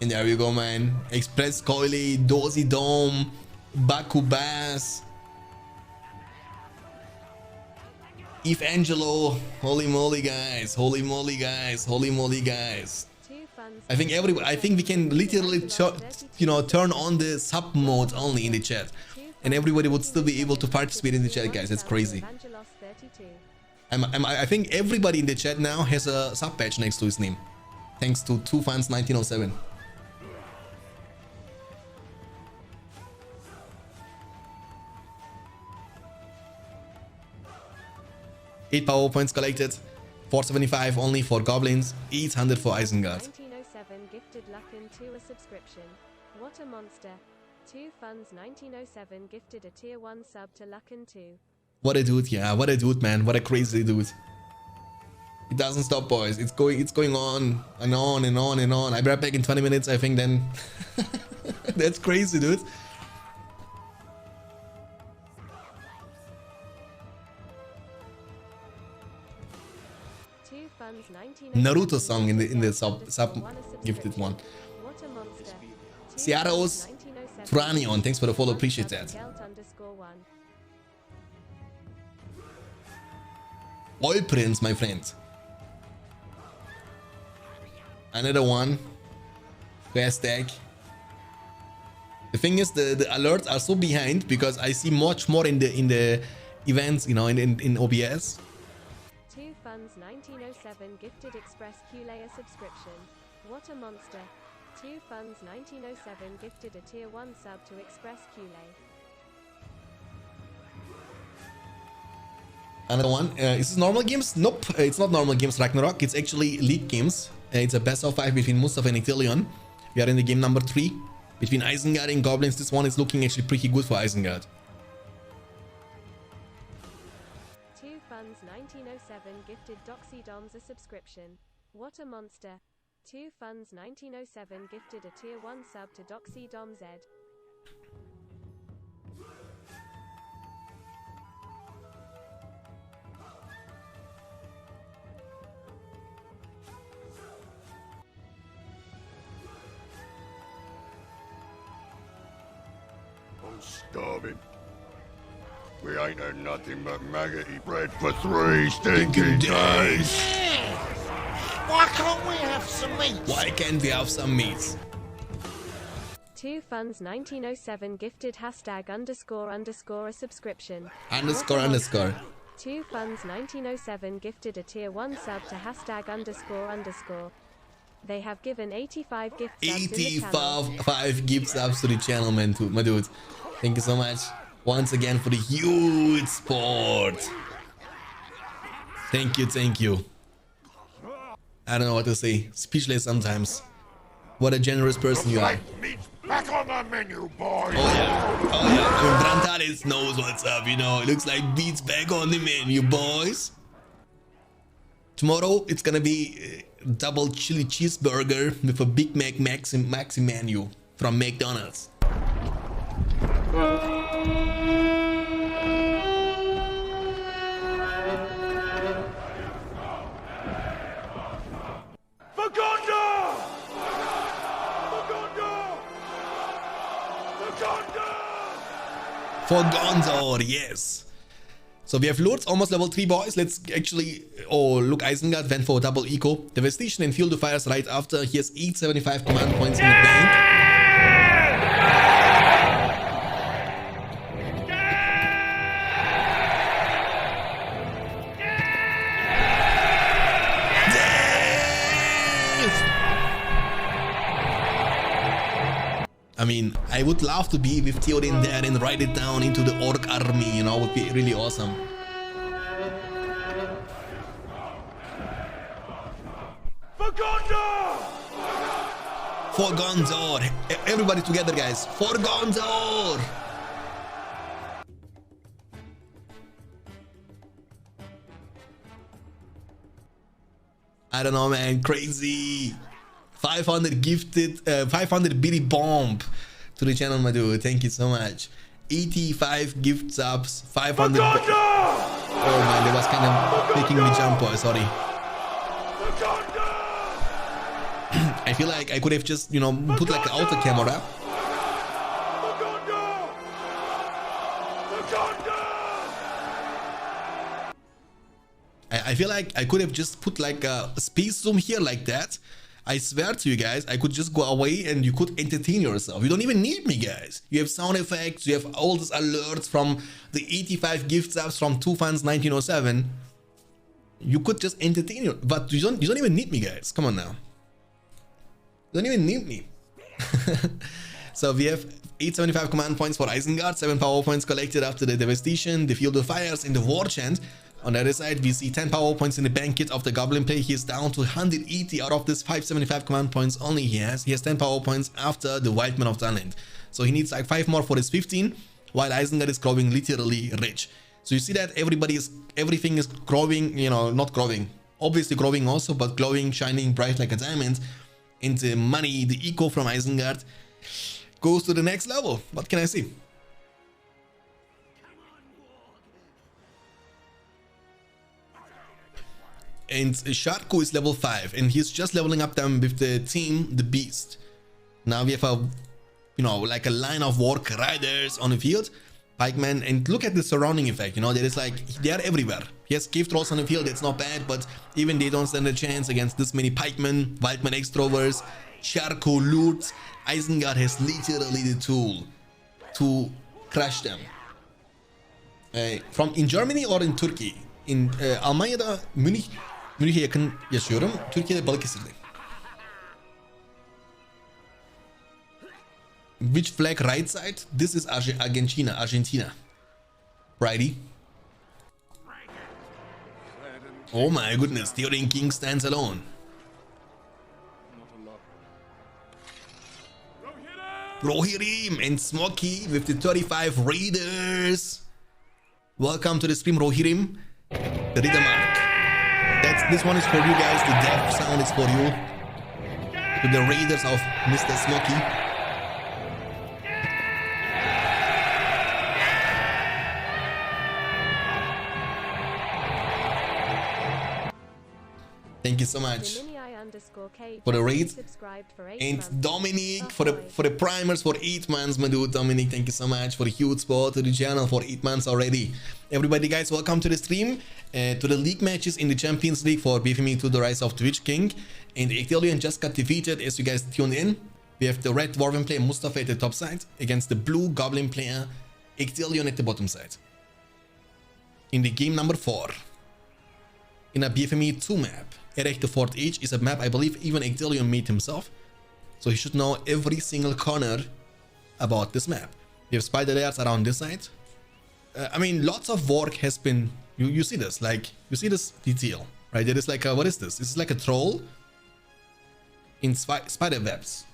Speaker 1: And there we go, man. Express Coily, Dozy Dome, Baku Bass, Eve Angelo. Holy moly, guys. Holy moly, guys. Holy moly, guys. I think we can literally turn on the sub mode only in the chat, and everybody would still be able to participate in the chat, guys. That's crazy. I think everybody in the chat now has a sub patch next to his name, thanks to 2 Fans 1907. Eight power points collected, 475 only for Goblins, 800 for Isengard.
Speaker 2: 1907 gifted Lucken 2 a subscription. What a monster. 2 Funds 1907 gifted a tier 1 sub to Lucken 2.
Speaker 1: What a dude, yeah, what a dude, man. What a crazy dude. It doesn't stop, boys. It's going on and on and on and on. I'll be right back in 20 minutes, I think, then. That's crazy, dude.
Speaker 2: 2 funds 1907
Speaker 1: Naruto song in the
Speaker 2: gifted
Speaker 1: sub
Speaker 2: one a
Speaker 1: gifted one.
Speaker 2: subscription. What a monster. 2
Speaker 1: Ciaros
Speaker 2: funds 1907
Speaker 1: Franion, thanks for the follow,
Speaker 2: one
Speaker 1: appreciate
Speaker 2: sub
Speaker 1: that.
Speaker 2: Gelt_1.
Speaker 1: Oil Prince, my friend. Another one. Hashtag. The thing is, the alerts are so behind because I see much more in the events, you know, in OBS.
Speaker 2: 2 funds 1907 gifted Express QLay a subscription. What a monster. 2 funds 1907 gifted a tier 1 sub to Express QLay.
Speaker 1: Another one. Is this normal games? Nope, it's not normal games Ragnarok. It's actually league games. It's a best of 5 between Mustafa and Ithilion. We are in the game number 3 between Isengard and Goblins. This one is looking actually pretty good for Isengard.
Speaker 2: 2 funds 1907 gifted Doxy Doms a subscription. What a monster. 2 funds 1907 gifted a tier 1 sub to Doxy Dom Z.
Speaker 4: I'm starving. We ain't had nothing but maggoty bread for 3 stinking days.
Speaker 5: Why can't we have some meat?
Speaker 1: Why can't we have some meat?
Speaker 2: 2 funds 1907 gifted hashtag __ a subscription.
Speaker 1: Underscore underscore.
Speaker 2: 2 funds 1907 gifted a tier 1 sub to hashtag __ They have given 85 gift subs in the channel.
Speaker 1: 85 gift subs to the channel, man, too, my dude. Thank you so much once again for the huge support. Thank you, thank you. I don't know what to say. Speechless sometimes. What a generous person you are.
Speaker 4: Meat's back on the menu, boys.
Speaker 1: Oh yeah, oh yeah. Brantales knows what's up, you know. It looks like beats back on the menu, boys. Tomorrow it's gonna be double chili cheeseburger with a Big Mac maxi menu from McDonald's. For Gonzor, yes. So we have Lords, almost level 3 boys. Let's actually... Oh, look, Isengard went for double eco. Devastation and Field of Fires right after. He has 875 command points in the bank. I mean, I would love to be with Theoden there and write it down into the Orc army, you know, would be really awesome.
Speaker 4: For Gondor!
Speaker 1: For Gonzor! Everybody together, guys! For Gonzor! I don't know, man, crazy! 500 gifted, 500 bitty bomb to the channel, my dude. Thank you so much. 85 gift subs, 500. Oh man, that was kind of making me jump, boy. Sorry. I feel like I could have just, you know, put like an auto camera. I feel like I could have just put like a space zoom here like that. I swear to you guys, I could just go away and you could entertain yourself. You don't even need me, guys. You have sound effects, you have all these alerts from the 85 gift subs from 2 fans 1907. You could just entertain you, but you don't even need me, guys. Come on now. You don't even need me. So we have 875 command points for Isengard, 7 power points collected after the devastation, the Field of Fires, and the War Chant. On the other side, we see 10 power points in the bank kit of the Goblin play. He is down to 180 out of this 575 command points only he has. He has 10 power points after the Wildman of Dunland. So he needs like 5 more for his 15, while Isengard is growing literally rich. So you see that everything is growing, you know, not growing. Obviously growing also, but glowing, shining bright like a diamond. And the money, the eco from Isengard goes to the next level. What can I say? and Sharko is level 5, and he's just leveling up them with the team, the Beast. Now we have a, you know, like a line of Warg Riders on the field, pikemen, and look at the surrounding effect. You know, there is like, they are everywhere. Yes, cave trolls on the field, it's not bad, but even they don't stand a chance against this many pikemen, Wildman Extrovers, Sharko loots. Isengard has literally the tool to crush them. From in Germany or in Turkey? In Almanya'da, Münih'e yakın yaşıyorum. Türkiye'de Balıkesir'deyim. Which flag right side? This is Argentina. Righty. Oh my goodness, Theoden King stands alone. Rohirrim and Smoky with the 35 Raiders. Welcome to the stream, Rohirrim. The Reader Mark. This one is for you guys. The death sound is for you. To the Raiders of Mr. Smoky. Thank you so much for the raid, and Dominic for the primers for 8 months, my dude. Dominic, thank you so much for the huge support to the channel for 8 months already. Everybody, guys, welcome to the stream, to the league matches in the Champions League for BFME to the Rise of Twitch King. And Ectelion just got defeated as you guys tuned in. We have the red Dwarven player Mustafa at the top side against the blue Goblin player Ectelion at the bottom side. In the game number 4, in a BFME 2 map. Erech the Fourth Age is a map I believe even Ectelion made himself, so he should know every single corner about this map. We have spider layers around this side. I mean, lots of work has been, you see this, like, you see this detail, right? There is like a, what is this? This is like a troll in spider webs.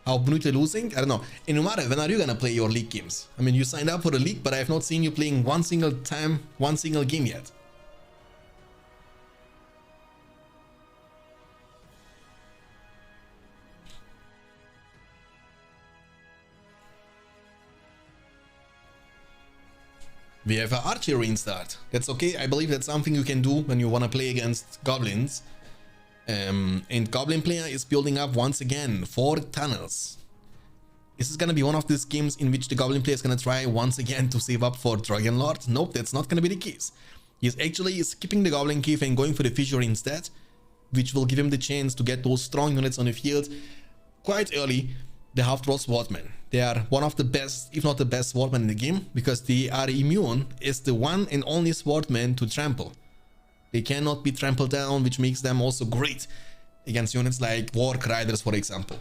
Speaker 1: How Brute losing? I don't know. Inumare, when are you gonna play your league games? I mean, you signed up for the league, but I have not seen you playing one single game yet. We have an archery instart. That's okay. I believe that's something you can do when you want to play against goblins. And Goblin player is building up once again 4 tunnels. This is going to be one of these games in which the Goblin player is going to try once again to save up for Dragon Lord. Nope, that's not going to be the case. He's actually skipping the Goblin cave and going for the fissure instead, which will give him the chance to get those strong units on the field quite early. The half-troll swordmen. They are one of the best, if not the best swordmen in the game, because they are immune as the one and only swordman to trample. They cannot be trampled down, which makes them also great against units like Warg Riders, for example.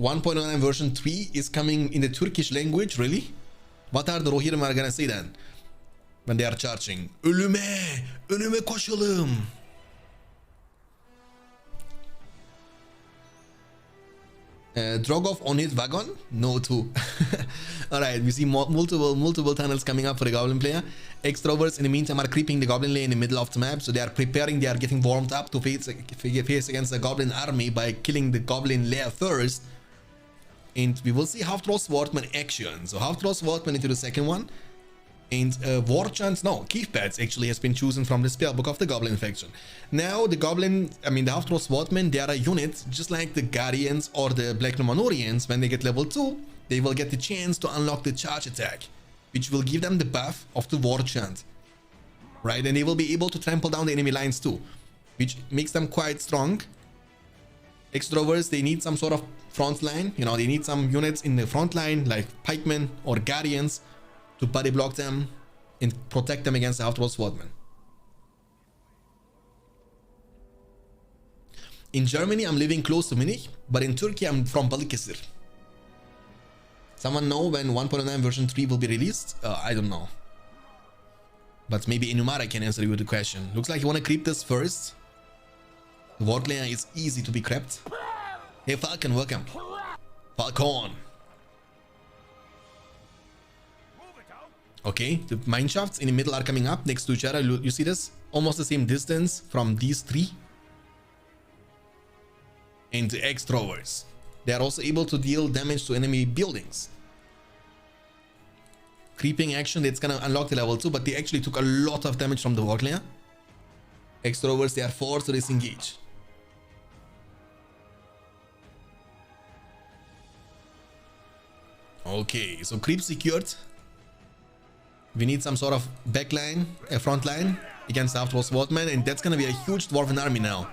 Speaker 1: .9 version 3 is coming in the Turkish language, really? What are the Rohirrim are gonna say then? When they are charging. Ölüme! Ölüme koşalım! Drogov on his wagon? No too. Alright, we see multiple tunnels coming up for the Goblin player. Extroverts in the meantime are creeping the Goblin layer in the middle of the map, so they are preparing, they are getting warmed up to face against the Goblin army by killing the Goblin lair first. And we will see half-troll swordman action. So half-troll swordman into the second one. And war chants, no, Keith Pads actually has been chosen from the spellbook of the Goblin faction. Now the Goblin, I mean the half-troll swordmen, they are a unit just like the Guardians or the Black Numenorians. When they get level 2, they will get the chance to unlock the charge attack, which will give them the buff of the war chant. Right, and they will be able to trample down the enemy lines too, which makes them quite strong. Extroverts, they need some sort of front line, you know, they need some units in the front line like pikemen or guardians to body block them and protect them against the half-troll swordmen. In Germany, I'm living close to Munich, but in Turkey, I'm from Balıkesir. Someone know when 1.9 version 3 will be released? I don't know. But maybe Inumara can answer you the question. Looks like you want to creep this first. The Warg layer is easy to be crept. Hey Falcon, welcome. Falcon. Okay, the mineshafts in the middle are coming up next to each other. You see this? Almost the same distance from these 3. and the X-Throwers. They are also able to deal damage to enemy buildings. Creeping action, that's gonna unlock the level 2, but they actually took a lot of damage from the Warclay. X-Throwers, they are forced to disengage. Okay, so creep secured. We need some sort of backline, a front line against Half-Troll Swordman, and that's gonna be a huge Dwarven army now.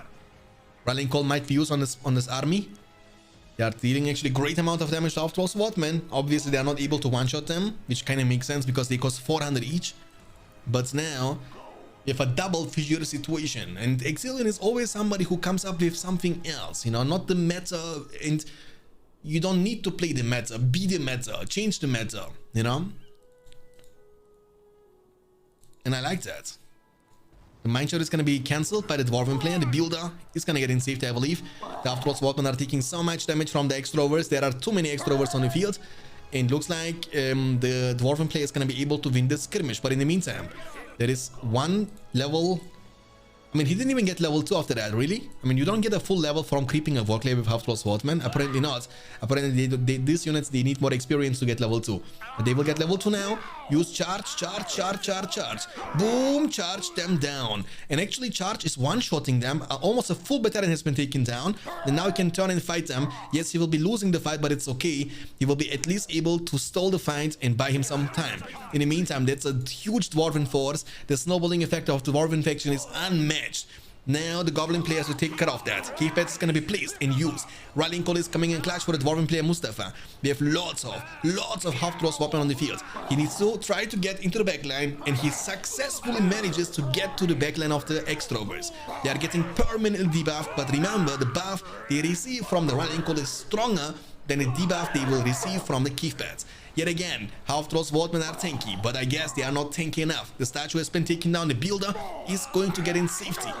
Speaker 1: Rallying Call might be used on this army. They are dealing actually great amount of damage to Half-Troll Swordman. Obviously, they are not able to one-shot them, which kind of makes sense because they cost 400 each. But now, we have a double fissure situation, and Exilion is always somebody who comes up with something else, you know, not the meta, and you don't need to play the meta, be the meta, change the meta, you know? And I like that. The Mindshot is going to be cancelled by the Dwarven player. The Builder is going to get in safety, I believe. The Half-Troll Swordmen are taking so much damage from the X-Throwers. There are too many X-Throwers on the field. And looks like the Dwarven player is going to be able to win this skirmish. But in the meantime, there is one level... I mean, he didn't even get level 2 after that, really? I mean, you don't get a full level from creeping a Warclay with Half-Troll Swordman. Apparently not. Apparently, these units, they need more experience to get level 2. But they will get level 2 now. Use charge, charge, charge, charge, charge. Boom, charge them down. And actually, charge is one-shotting them. Almost a full battalion has been taken down. And now he can turn and fight them. Yes, he will be losing the fight, but it's okay. He will be at least able to stall the fight and buy him some time. In the meantime, that's a huge Dwarven force. The snowballing effect of the Dwarven faction is unmatched. Now the Goblin players will take care of that. Cave Pads is going to be placed and used. Rallying Call is coming in clutch for the Dwarven player Mustafa. We have lots of Half-Troll Swordmen on the field. He needs to try to get into the backline, and he successfully manages to get to the backline of the X-Throwers. They are getting permanently debuffed, but remember, the buff they receive from the Rallying Call is stronger than the debuff they will receive from the Cave Pads. Yet again, Half-Troll Swordmen are tanky, but I guess they are not tanky enough. The statue has been taken down. The Builder is going to get in safety.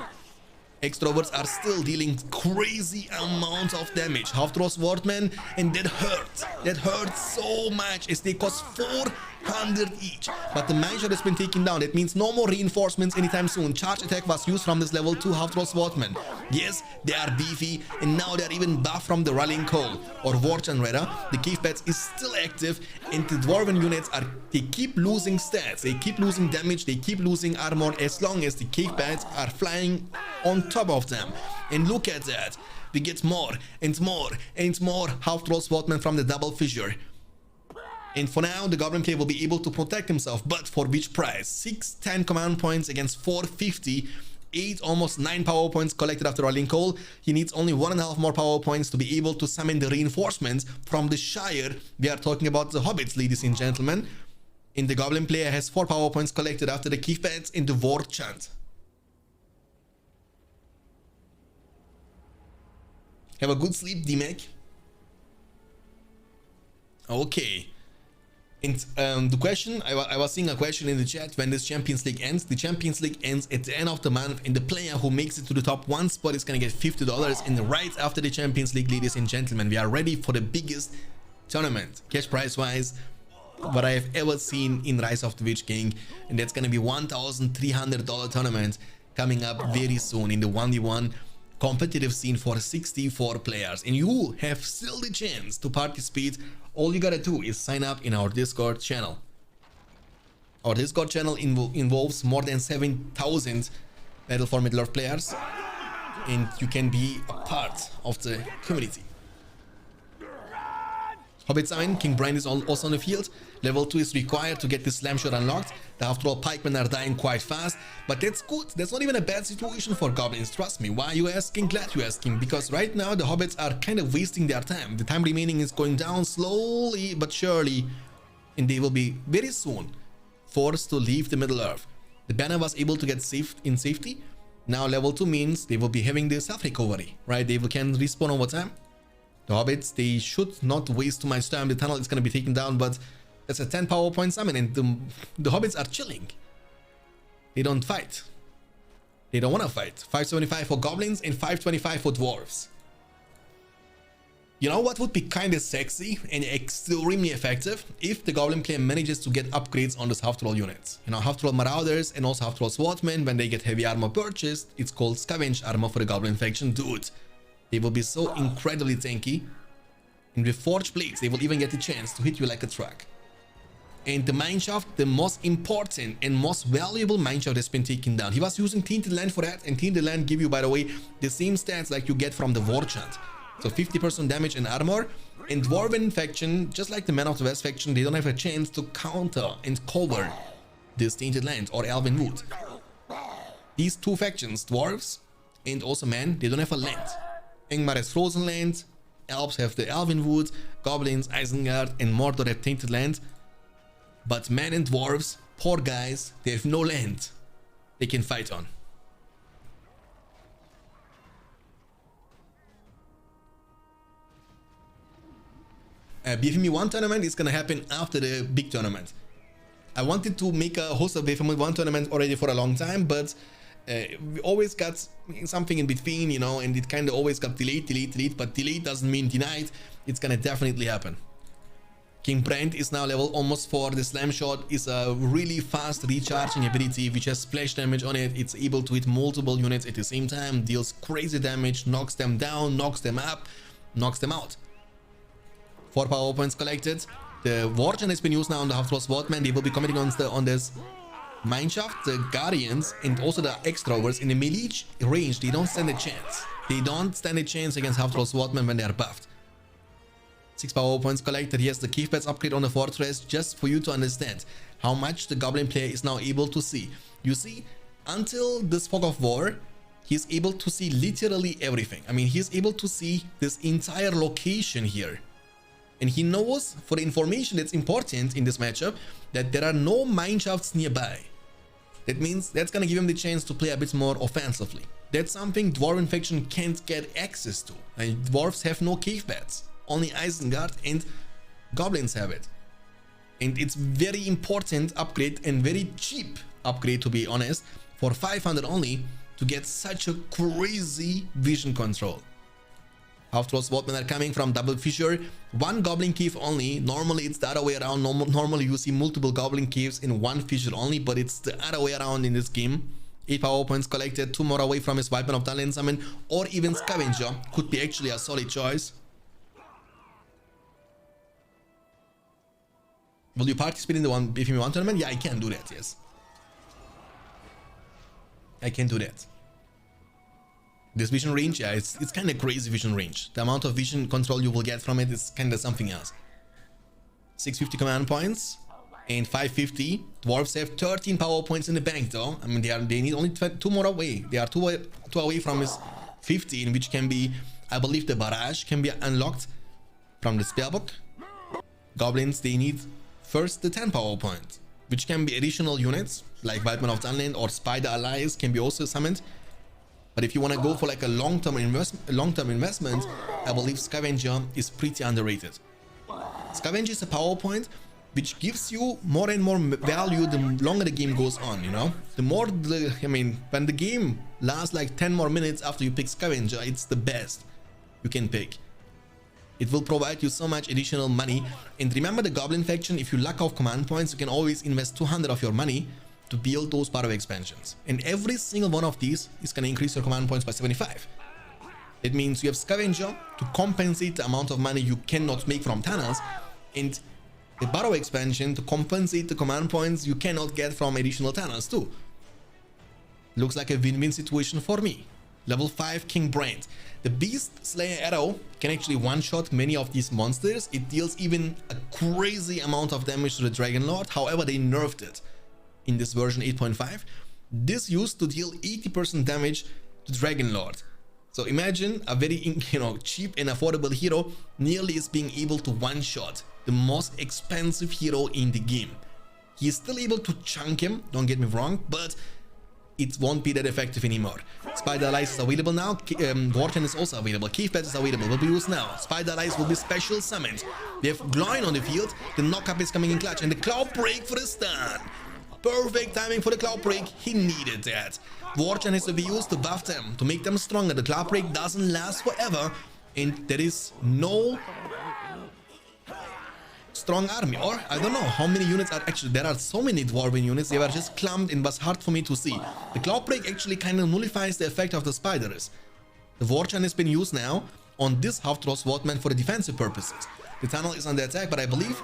Speaker 1: X-Throwers are still dealing crazy amount of damage. Half-Troll Swordmen, and that hurts. That hurts so much as they cost 400 each. But the Mindshot has been taken down. That means no more reinforcements anytime soon. Charge attack was used from this level 2 Half-Troll Swordmen. Yes, they are beefy, and now they are even buffed from the Rallying Call, or Warchan rather. The Cave Pads is still active, and the Dwarven units they keep losing stats. They keep losing damage. They keep losing armor as long as the Cave Pads are flying on top of them. And look at that. We get more and more and more Half-Troll Swordmen from the double fissure. And for now, the Goblin player will be able to protect himself, but for which price? 610 command points against 450, almost 9 power points collected after Rallying Call. He needs only 1.5 more power points to be able to summon the reinforcements from the Shire. We are talking about the Hobbits, ladies and gentlemen. And the Goblin player has 4 power points collected after the Cave Pads in the War Chant. Have a good sleep, D-Mac. Okay. And the question, I was seeing a question in the chat, when this Champions League ends. The Champions League ends at the end of the month, and the player who makes it to the top 1 spot is going to get $50. And right after the Champions League, ladies and gentlemen, we are ready for the biggest tournament, cash price wise, what I have ever seen in Rise of the Witch King. And that's going to be $1,300 tournament coming up very soon in the 1v1 competitive scene for 64 players. And you have still the chance to participate. All you gotta do is sign up in our Discord channel. Our Discord channel involves more than 7,000 Battle for Middle-earth players, and you can be a part of the community. Hobbit Sign, King Brian is also on the field. Level 2 is required to get the Slam Shot unlocked. The Half-Troll Pikemen are dying quite fast, but that's good. That's not even a bad situation for Goblins, trust me. Why are you asking? Glad you're asking, because right now the Hobbits are kind of wasting their time. The time remaining is going down slowly but surely, and they will be very soon forced to leave the Middle-earth. The banner was able to get safe in safety. Now level 2 means they will be having the self-recovery, right? They can respawn over time. The Hobbits, they should not waste too much time. The tunnel is going to be taken down, but that's a 10 power point summon, and the Hobbits are chilling. They don't fight. They don't want to fight. 575 for Goblins and 525 for Dwarves. You know what would be kind of sexy and extremely effective? If the Goblin player manages to get upgrades on those Half-Troll units. You know, Half-Troll Marauders and also Half-Troll Swordmen, when they get heavy armor purchased, it's called Scavenge armor for the Goblin faction. Dude, They will be so incredibly tanky. And with Forged Blades, they will even get the chance to hit you like a truck. And the Mineshaft, the most important and most valuable Mineshaft has been taken down. He was using Tainted Land for that, and Tainted Land give you, by the way, the same stats like you get from the Warchant. So 50% damage and armor. And Dwarven faction, just like the Man of the West faction, they don't have a chance to counter and cover this Tainted Land or Elven Wood. These two factions, Dwarves and also Men, they don't have a land. Angmar has Frozen Land, Elves have the Elven Wood, Goblins, Isengard and Mordor have Tainted Land. But Men and Dwarves, poor guys, they have no land they can fight on. BFME 1 tournament is gonna happen after the big tournament. I wanted to make a host of BFME 1 tournament already for a long time, but we always got something in between, you know, and it kind of always got delayed, but delayed doesn't mean denied. It's gonna definitely happen. King Brand is now level almost 4. The Slam Shot is a really fast recharging ability which has splash damage on it. It's able to hit multiple units at the same time, deals crazy damage, knocks them down, knocks them up, knocks them out. 4 power points collected. The Wargen has been used now on the Half-Troll Swordman. They will be committing on this Mineshaft, the Guardians, and also the Extrovers in the melee range. They don't stand a chance. They don't stand a chance against Half-Troll Swordman when they are buffed. 6 power points collected. Here's the Cave Pads upgrade on the Fortress, just for you to understand how much the Goblin player is now able to see. You see, until this Fog of War, he's able to see literally everything. I mean, he's able to see this entire location here. And he knows, for the information that's important in this matchup, that there are no Mineshafts nearby. That means that's gonna give him the chance to play a bit more offensively. That's something Dwarven faction can't get access to. And Dwarves have no Cave Pads. Only Isengard and Goblins have it. And it's very important upgrade and very cheap upgrade, to be honest, for 500 only to get such a crazy vision control. Half-Troll Swordmen are coming from Double Fissure. 1 Goblin Cave only. Normally it's the other way around. Normally you see multiple Goblin Caves in 1 fissure only, but it's the other way around in this game. 8 power points collected, 2 more away from his Weapon of Talent Summon, or even Scavenger could be actually a solid choice. Will you participate in the BFME 1 tournament? Yeah, I can do that, yes. I can do that. This vision range, yeah, it's kind of crazy vision range. The amount of vision control you will get from it is kind of something else. 650 command points and 550. Dwarves have 13 power points in the bank though. I mean, they need only 2 more away. They are two away from his 15, which can be, I believe the barrage can be unlocked from the spellbook. Goblins, they need first the 10 power point, which can be additional units like Weapon of Dunland or Spider Allies can be also summoned. But if you want to go for like a long-term investment, I believe Scavenger is pretty underrated. Scavenger is a power point which gives you more and more value the longer the game goes on, you know? The more when the game lasts like 10 more minutes after you pick Scavenger, it's the best you can pick. It will provide you so much additional money. And remember the Goblin faction, if you lack of command points, you can always invest 200 of your money to build those Battle expansions. And every single one of these is going to increase your command points by 75. It means you have Scavenger to compensate the amount of money you cannot make from tunnels, and the Battle expansion to compensate the command points you cannot get from additional tunnels too. Looks like a win-win situation for me. Level 5 King Brand. The Beast Slayer arrow can actually one-shot many of these monsters. It deals even a crazy amount of damage to the Dragon Lord. However, they nerfed it in this version 8.5. This used to deal 80% damage to Dragon Lord. So imagine a very cheap and affordable hero nearly is being able to one-shot the most expensive hero in the game. He is still able to chunk him, don't get me wrong, but it won't be that effective anymore. Spider Allies is available now. Warten is also available. Cave Pads is available. Will be used now. Spider Allies will be special summoned. We have Gloin on the field. The knockup is coming in clutch, and the Cloud Break for the stun. Perfect timing for the Cloud Break. He needed that. Warten has to be used to buff them, to make them stronger. The Cloud Break doesn't last forever, and there is no strong army, or I don't know how many units are actually. There are so many Dwarven units, they were just clumped and was hard for me to see. The Cloud Break actually kind of nullifies the effect of the spiders. The war chant has been used now on this half-troll swordman for the defensive purposes. The tunnel is under attack, but I believe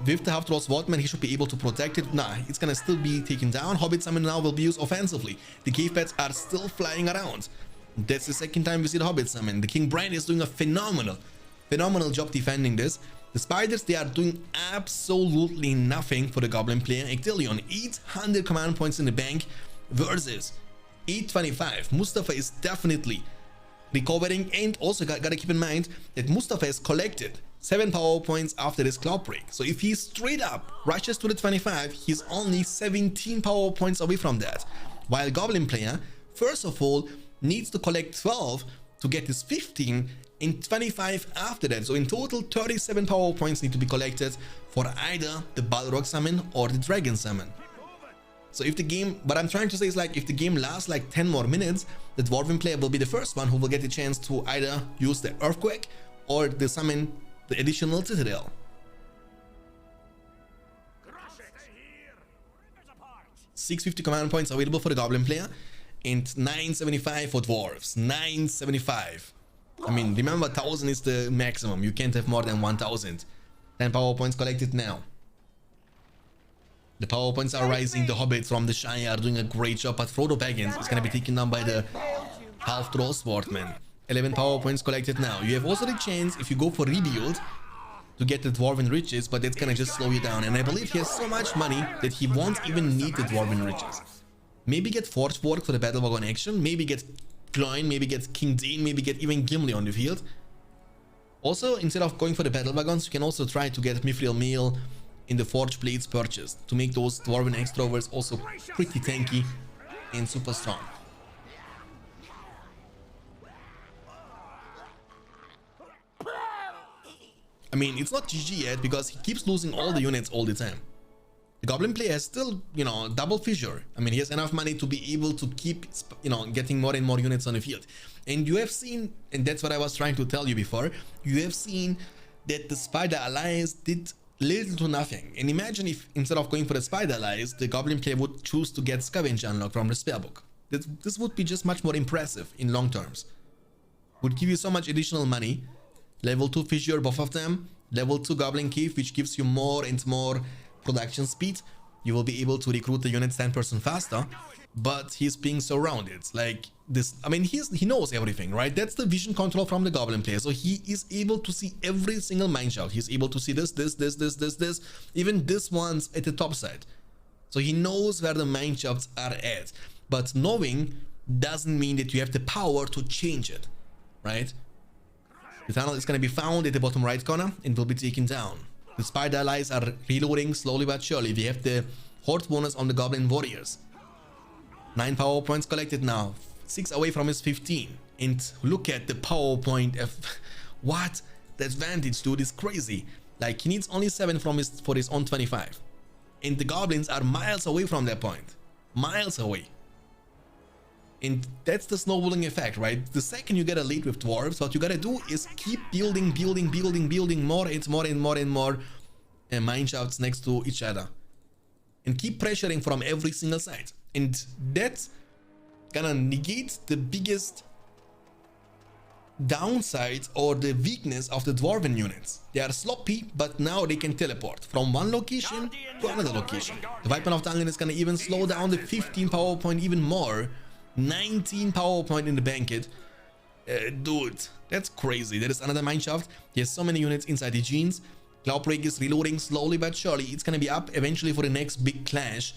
Speaker 1: with the half-troll swordman he should be able to protect it. Nah, it's gonna still be taken down. Hobbit summon now will be used offensively. The cave bats are still flying around. That's the second time we see the Hobbit summon. The King Brian is doing a phenomenal job defending this. The spiders, they are doing absolutely nothing for the Goblin player. Ectelion, 800 command points in the bank versus 825. Mustafa is definitely recovering, and also gotta keep in mind that Mustafa has collected 7 power points after this cloud break. So if he straight up rushes to the 25, he's only 17 power points away from that. While Goblin player, first of all, needs to collect 12 to get his 15 and 25 after that. So in total, 37 power points need to be collected for either the Balrog summon or the Dragon summon. So if the game, what I'm trying to say is like, if the game lasts like 10 more minutes, the Dwarven player will be the first one who will get a chance to either use the Earthquake or the summon the additional Citadel. 650 command points available for the Goblin player and 975 for Dwarves. 975. I mean, remember 1000 is the maximum. You can't have more than 1000. 10 power points collected now. The power points are rising. The Hobbits from the Shire are doing a great job, but Frodo Baggins is going to be taken down by the half-troll swordman. 11 power points collected now. You have also the chance, if you go for rebuild, to get the Dwarven Riches, but that's going to just slow you down. And I believe he has so much money that he won't even need the Dwarven Riches. Maybe get Forge Work for the Battle Wagon action, maybe get Gloin, maybe get King Dane, maybe get even Gimli on the field. Also, instead of going for the Battle Wagons, you can also try to get Mithril Meal in the Forge Blades purchased to make those Dwarven Extrovers also pretty tanky and super strong. I mean, it's not GG yet because he keeps losing all the units all the time. The Goblin player has still, you know, double fissure. I mean, he has enough money to be able to keep, you know, getting more and more units on the field. And you have seen, and that's what I was trying to tell you before, you have seen that the Spider Alliance did little to nothing. And imagine if instead of going for the Spider Alliance, the Goblin player would choose to get Scavenge Unlock from the spell book. This would be just much more impressive in long terms. Would give you so much additional money. Level 2 fissure, both of them. Level 2 Goblin Cave, which gives you more and more production speed. You will be able to recruit the units 10% faster, but he's being surrounded like this. I mean, he knows everything, right? That's the vision control from the Goblin player. So he is able to see every single mineshaft. He's able to see this, even this one's at the top side. So he knows where the mineshafts are at, but knowing doesn't mean that you have the power to change it, right? The tunnel is going to be found at the bottom right corner and will be taken down. The Spider Allies are reloading slowly but surely. We have the Horde bonus on the Goblin Warriors. 9 power points collected now. 6 away from his 15. And look at the power point. What? The advantage, dude, is crazy. Like, he needs only 7 for his own 25. And the Goblins are miles away from that point. Miles away. And that's the snowballing effect, right? The second you get a lead with Dwarves, what you gotta do is keep building more and more mineshafts next to each other. And keep pressuring from every single side. And that's gonna negate the biggest downside or the weakness of the Dwarven units. They are sloppy, but now they can teleport from one location to another location. The Weapon of Dungeon is gonna even slow down the 15 power point even more. 19 power point in the banquet. Dude, that's crazy. There is another mineshaft. He has so many units inside the genes. Cloudbreak is reloading slowly but surely. It's gonna be up eventually for the next big clash.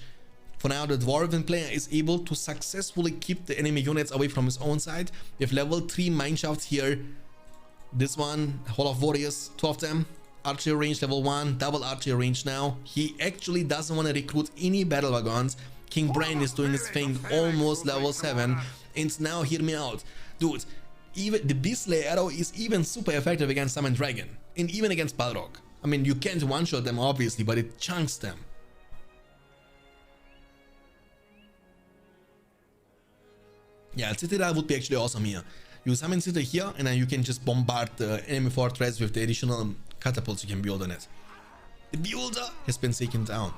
Speaker 1: For now, the Dwarven player is able to successfully keep the enemy units away from his own side. We have level 3 mineshafts here. This one, Hall of Warriors, 2 of them. Archery range level 1, double archery range now. He actually doesn't want to recruit any battle wagons. King Brian is doing his thing, almost level 7. And now hear me out, dude. Even the Beastlayer arrow is even super effective against Summon Dragon, and even against Balrog. I mean, you can't one-shot them obviously, but it chunks them. Yeah, Citadel would be actually awesome here. You summon Citadel here, and then you can just bombard the enemy fortress with the additional catapults you can build on it. The builder has been taken down.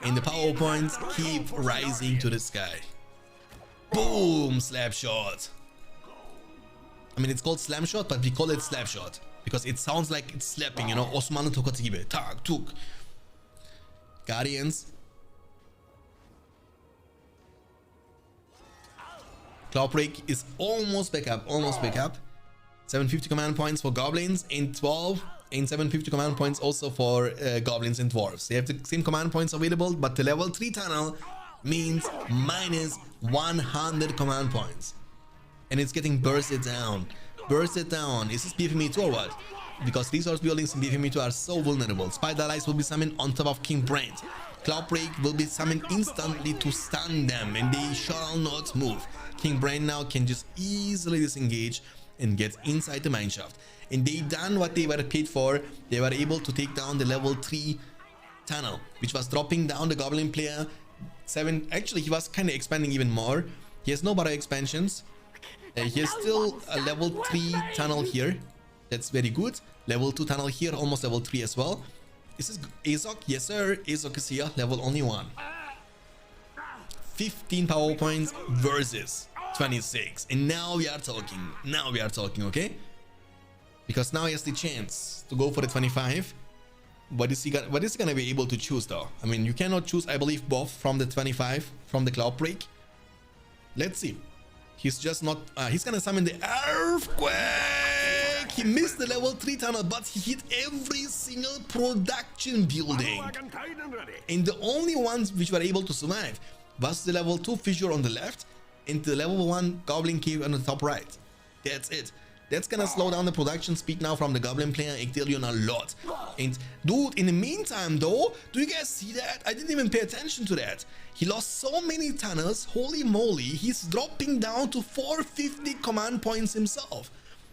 Speaker 1: And the power points keep rising to the sky. Boom! Slap shot. I mean, it's called slam shot, but we call it slap shot because it sounds like it's slapping, you know. Osmanlı tokatı gibi. Tak, tuk. Guardians. Cloud Break is almost back up. Almost back up. 750 command points for goblins and 12 and 750 command points also for goblins and dwarves. They have the same command points available, but the level 3 tunnel means minus 100 command points. And it's getting bursted down. Bursted down. Is this BFME 2 or what? Because resource buildings in BFME 2 are so vulnerable. Spider Eyes will be summoned on top of King Brand. Cloud Break will be summoned instantly to stun them and they shall not move. King Brand now can just easily disengage and get inside the mineshaft. And they done what they were paid for. They were able to take down the level 3 tunnel, which was dropping down the Goblin player 7. Actually, he was kind of expanding even more. He has no better expansions. He has still a level 3 tunnel here. That's very good. Level 2 tunnel here, almost level 3 as well. This is Azok. Yes, sir. Azok is here, level only 1. 15 power points versus 26. And now we are talking. Now we are talking, okay? Because now he has the chance to go for the 25. What is he gonna be able to choose though? I mean, you cannot choose, I believe, both from the 25 from the Cloud Break. Let's see. He's just not he's gonna summon the Earthquake. He missed the level 3 tunnel, but he hit every single production building. And the only ones which were able to survive was the level 2 fissure on the left and the level 1 Goblin cave on the top right. That's it. That's gonna slow down the production speed now from the Goblin player Ectelion a lot. And dude, in the meantime though, do you guys see that? I didn't even pay attention to that. He lost so many tunnels, holy moly, he's dropping down to 450 command points himself.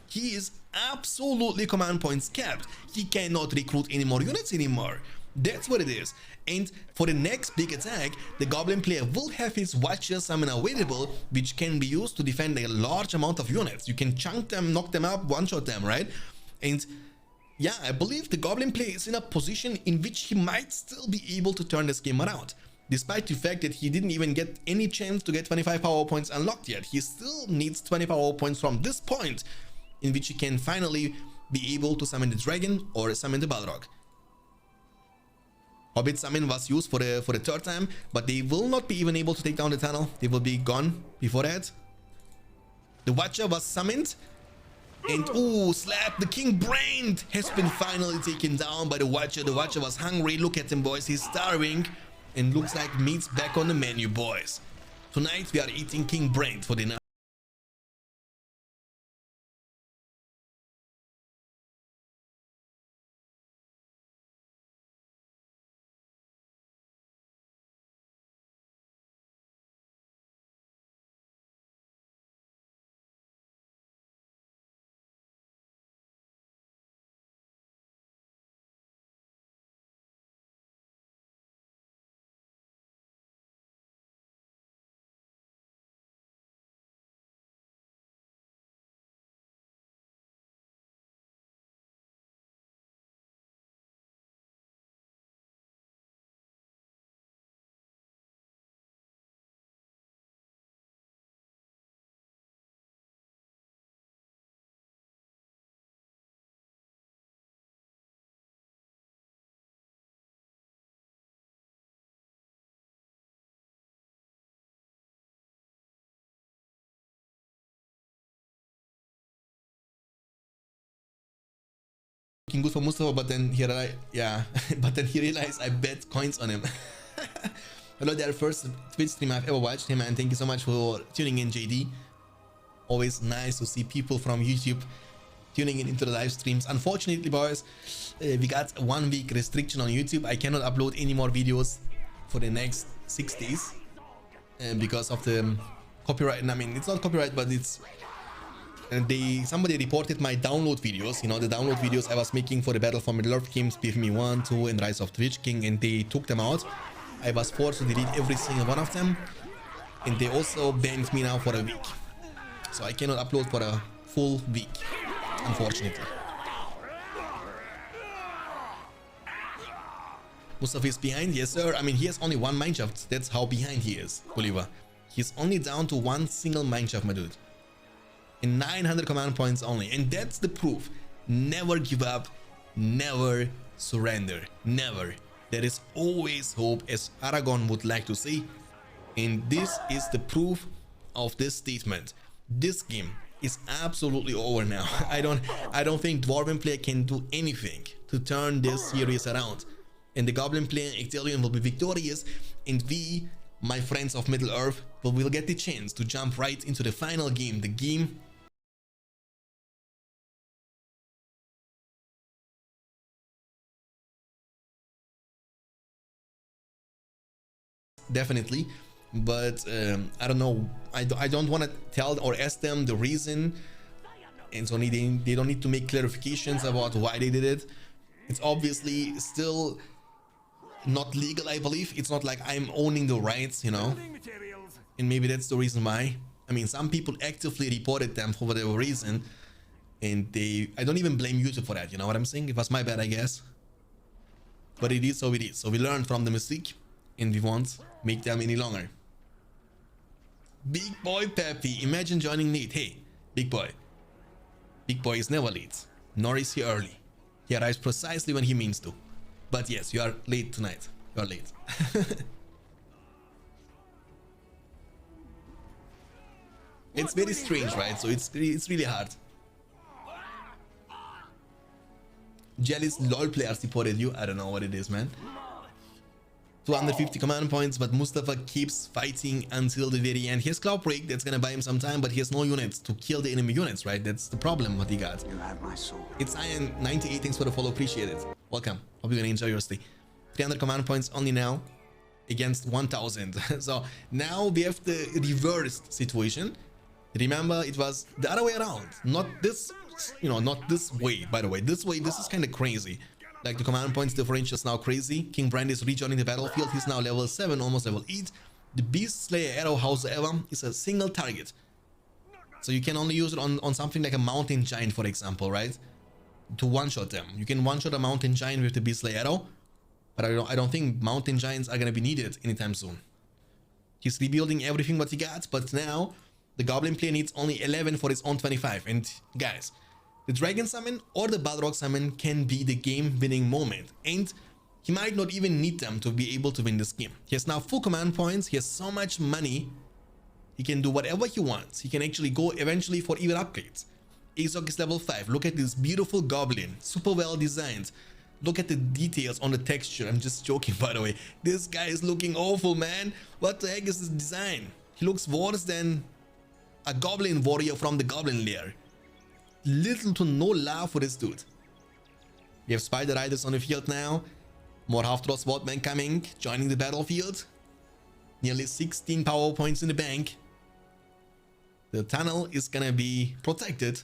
Speaker 1: He is absolutely command points capped. He cannot recruit any more units anymore. That's what it is. And for the next big attack, the Goblin player will have his Watcher summon available, which can be used to defend a large amount of units. You can chunk them, knock them up, one-shot them, right? And yeah, I believe the Goblin player is in a position in which he might still be able to turn this game around. Despite the fact that he didn't even get any chance to get 25 power points unlocked yet. He still needs 20 power points from this point in which he can finally be able to summon the dragon or summon the Balrog. Hobbit summon was used for the third time, but they will not be even able to take down the tunnel. They will be gone before that. The Watcher was summoned, and ooh, slap! The King Brand has been finally taken down by the Watcher. The Watcher was hungry. Look at him, boys. He's starving, and looks like meat's back on the menu, boys. Tonight we are eating King Brand for dinner. Looking good for Mustafa, but then he realized I bet coins on him. Hello there, first Twitch stream I've ever watched him, and thank you so much for tuning in, JD. Always nice to see people from YouTube tuning in into the live streams. Unfortunately, boys, we got a 1 week restriction on YouTube. I cannot upload any more videos for the next 6 days because of the copyright. I mean, it's not copyright, but it's somebody reported my download videos, you know, the download videos I was making for the Battle for Middle-earth games, BFME 1, 2 and Rise of the Witch King, and they took them out. I was forced to delete every single one of them, and they also banned me now for a week. So I cannot upload for a full week, unfortunately. Mustafa is behind, yes sir. I mean, he has only one mineshaft, that's how behind he is, Oliver. He's only down to one single mineshaft, my dude. And 900 command points only. And that's the proof. Never give up. Never surrender. Never. There is always hope, as Aragon would like to say. And this is the proof of this statement. This game is absolutely over now. I don't think Dwarven player can do anything to turn this series around. And the Goblin player Ectelion will be victorious, and we, my friends of Middle Earth, will get the chance to jump right into the final game. The game definitely, but I don't know. I don't want to tell or ask them the reason, and so they don't need to make clarifications about why they did it. It's obviously still not legal, I believe. It's not like I'm owning the rights, you know, and maybe that's the reason why. I mean, some people actively reported them for whatever reason, and I don't even blame YouTube for that, you know what I'm saying? It was my bad, I guess, but it is so it is. So we learned from the mistake, and we won't make them any longer. Big boy Peppy, imagine joining late. Hey, big boy is never late, nor is he early. He arrives precisely when he means to. But yes, you are late tonight. You are late. It's very strange, right? So it's really hard. Jealous LOL players reported you. I don't know what it is, man. 250 command points, but Mustafa keeps fighting until the very end. He has Cloud Break, that's gonna buy him some time, but he has no units to kill the enemy units, right? That's the problem what he got.
Speaker 3: You have my soul.
Speaker 1: It's Iron 98, thanks for the follow, appreciate it. Welcome, hope you're gonna enjoy your stay. 300 command points only now against 1000. So now we have the reversed situation. Remember, it was the other way around, not this, you know, not this way, by the way. This way, this is kind of crazy. Like, the command points differential is now crazy. King Brand is rejoining the battlefield. He's now level 7, almost level 8. The Beast Slayer arrow, however, is a single target. So you can only use it on something like a mountain giant, for example, right? To one-shot them. You can one-shot a mountain giant with the Beast Slayer arrow, but I don't think mountain giants are going to be needed anytime soon. He's rebuilding everything what he got, but now the Goblin player needs only 11 for his own 25. And guys, the Dragon Summon or the Balrog Summon can be the game-winning moment, and he might not even need them to be able to win this game. He has now full command points, he has so much money, he can do whatever he wants. He can actually go eventually for even upgrades. Azog is level 5. Look at this beautiful Goblin, super well designed. Look at the details on the texture. I'm just joking, by the way. This guy is looking awful, man. What the heck is this design? He looks worse than a Goblin warrior from the Goblin lair. Little to no love for this dude. We have Spider Riders on the field now. More Half-Troll Swordmen coming, joining the battlefield. Nearly 16 power points in the bank. The tunnel is gonna be protected.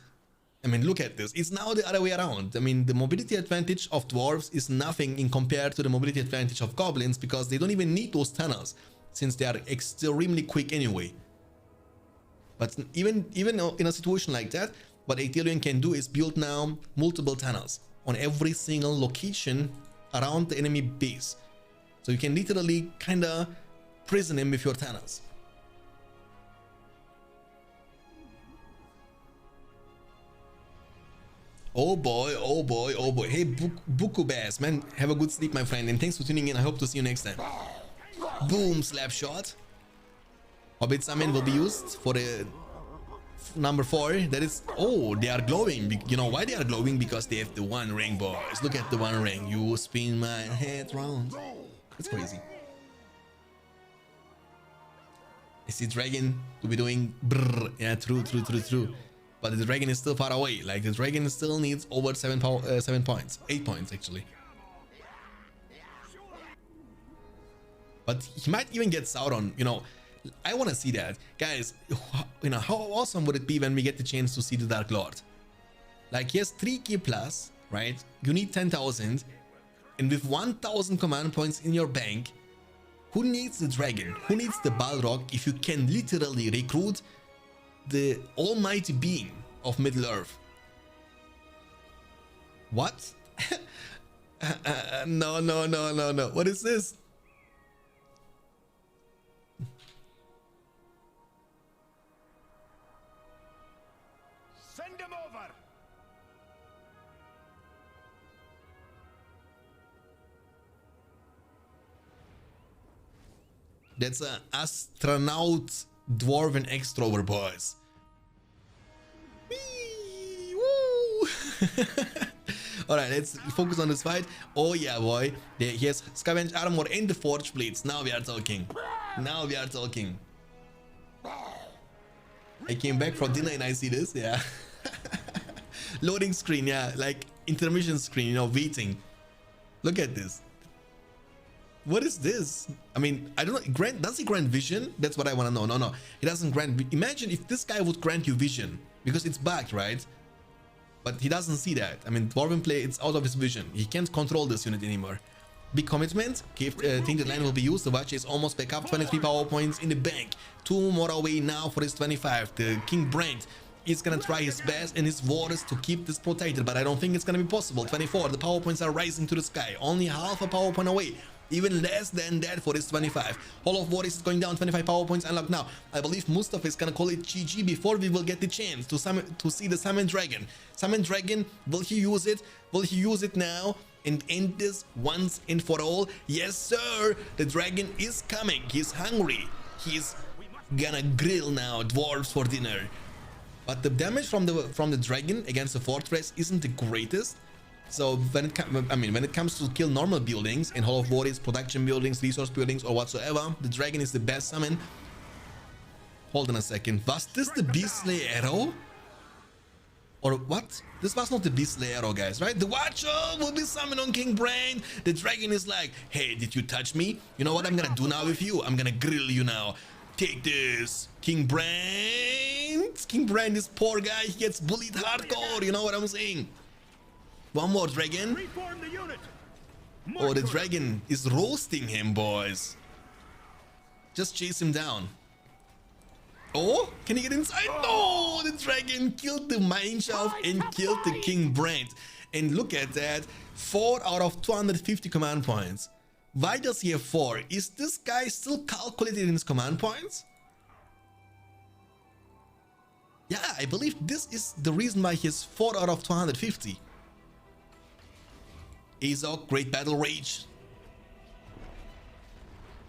Speaker 1: I mean, look at this. It's now the other way around. I mean, the mobility advantage of dwarves is nothing in compared to the mobility advantage of goblins, because they don't even need those tunnels, since they are extremely quick anyway. But even in a situation like that, what Ectelion can do is build now multiple tunnels on every single location around the enemy base. So you can literally kinda prison him with your tunnels. Oh boy, oh boy, oh boy. Hey, Buku Bass, man, have a good sleep, my friend, and thanks for tuning in. I hope to see you next time. Boom, slap shot. Hobbit Summon will be used for the number 4. That is, oh, they are glowing. You know why they are glowing? Because they have the One Ring, boys. Look at the One Ring. You spin my head round. That's crazy. I see dragon to be doing brrr. Yeah, true. But the dragon is still far away. Like, the dragon still needs over 7 points, 8 points actually. But he might even get Sauron, you know. I want to see that, guys. You know, how awesome would it be when we get the chance to see the Dark Lord? Like, he has 3k plus, right? You need 10,000, and with 1,000 command points in your bank, who needs the dragon? Who needs the Balrog if you can literally recruit the almighty being of Middle Earth? What? No. What is this?
Speaker 6: Send them over.
Speaker 1: That's a astronaut dwarven extrovert, boys. Whee! Woo! Alright, let's focus on this fight. Oh yeah, boy. He has scavenge armor and the forge blades. Now we are talking. Now we are talking. I came back from dinner and I see this, yeah. Loading screen, yeah, like intermission screen, you know, waiting. Look at this. What is this? I mean, I don't know. Does he grant vision? That's what I want to know. No, he doesn't grant. Imagine if this guy would grant you vision, because it's bugged, right? But he doesn't see that. I mean, Dwarven play, it's out of his vision. He can't control this unit anymore. Big commitment. Think the land will be used. The Watcher is almost back up. 23 power points in the bank. 2 more away now for his 25. The King Brand is gonna try his best and his warders to keep this protected, but I don't think it's gonna be possible. 24. The power points are rising to the sky. Only half a power point away. Even less than that for his 25. Hall of Warriors is going down. 25 power points unlocked now. I believe Mustafa is gonna call it GG before we will get the chance to see the Summon Dragon. Summon Dragon, will he use it? Will he use it now and end this once and for all? Yes, sir. The dragon is coming. He's hungry. He's gonna grill now dwarves for dinner. But the damage from the dragon against the fortress isn't the greatest. So when it comes to kill normal buildings in Hall of Warriors, production buildings, resource buildings, or whatsoever, the dragon is the best summon. Hold on a second. Was this the Beastly Arrow? Or what? This was not the Beastly Arrow, guys, right? The Watcher will be summoned on King Brain. The dragon is like, hey, did you touch me? You know what I'm gonna do now with you? I'm gonna grill you now. Take this, King Brand. King Brand, this poor guy, he gets bullied hardcore. You know what I'm saying? One more dragon. Oh, the dragon is roasting him, boys. Just chase him down. Oh, can he get inside? No, the dragon killed the mine shaft and killed the King Brand. And look at that, 4 out of 250 command points. Why does he have 4? Is this guy still calculated in his command points? Yeah, I believe this is the reason why he has 4 out of 250. Azog, great battle rage.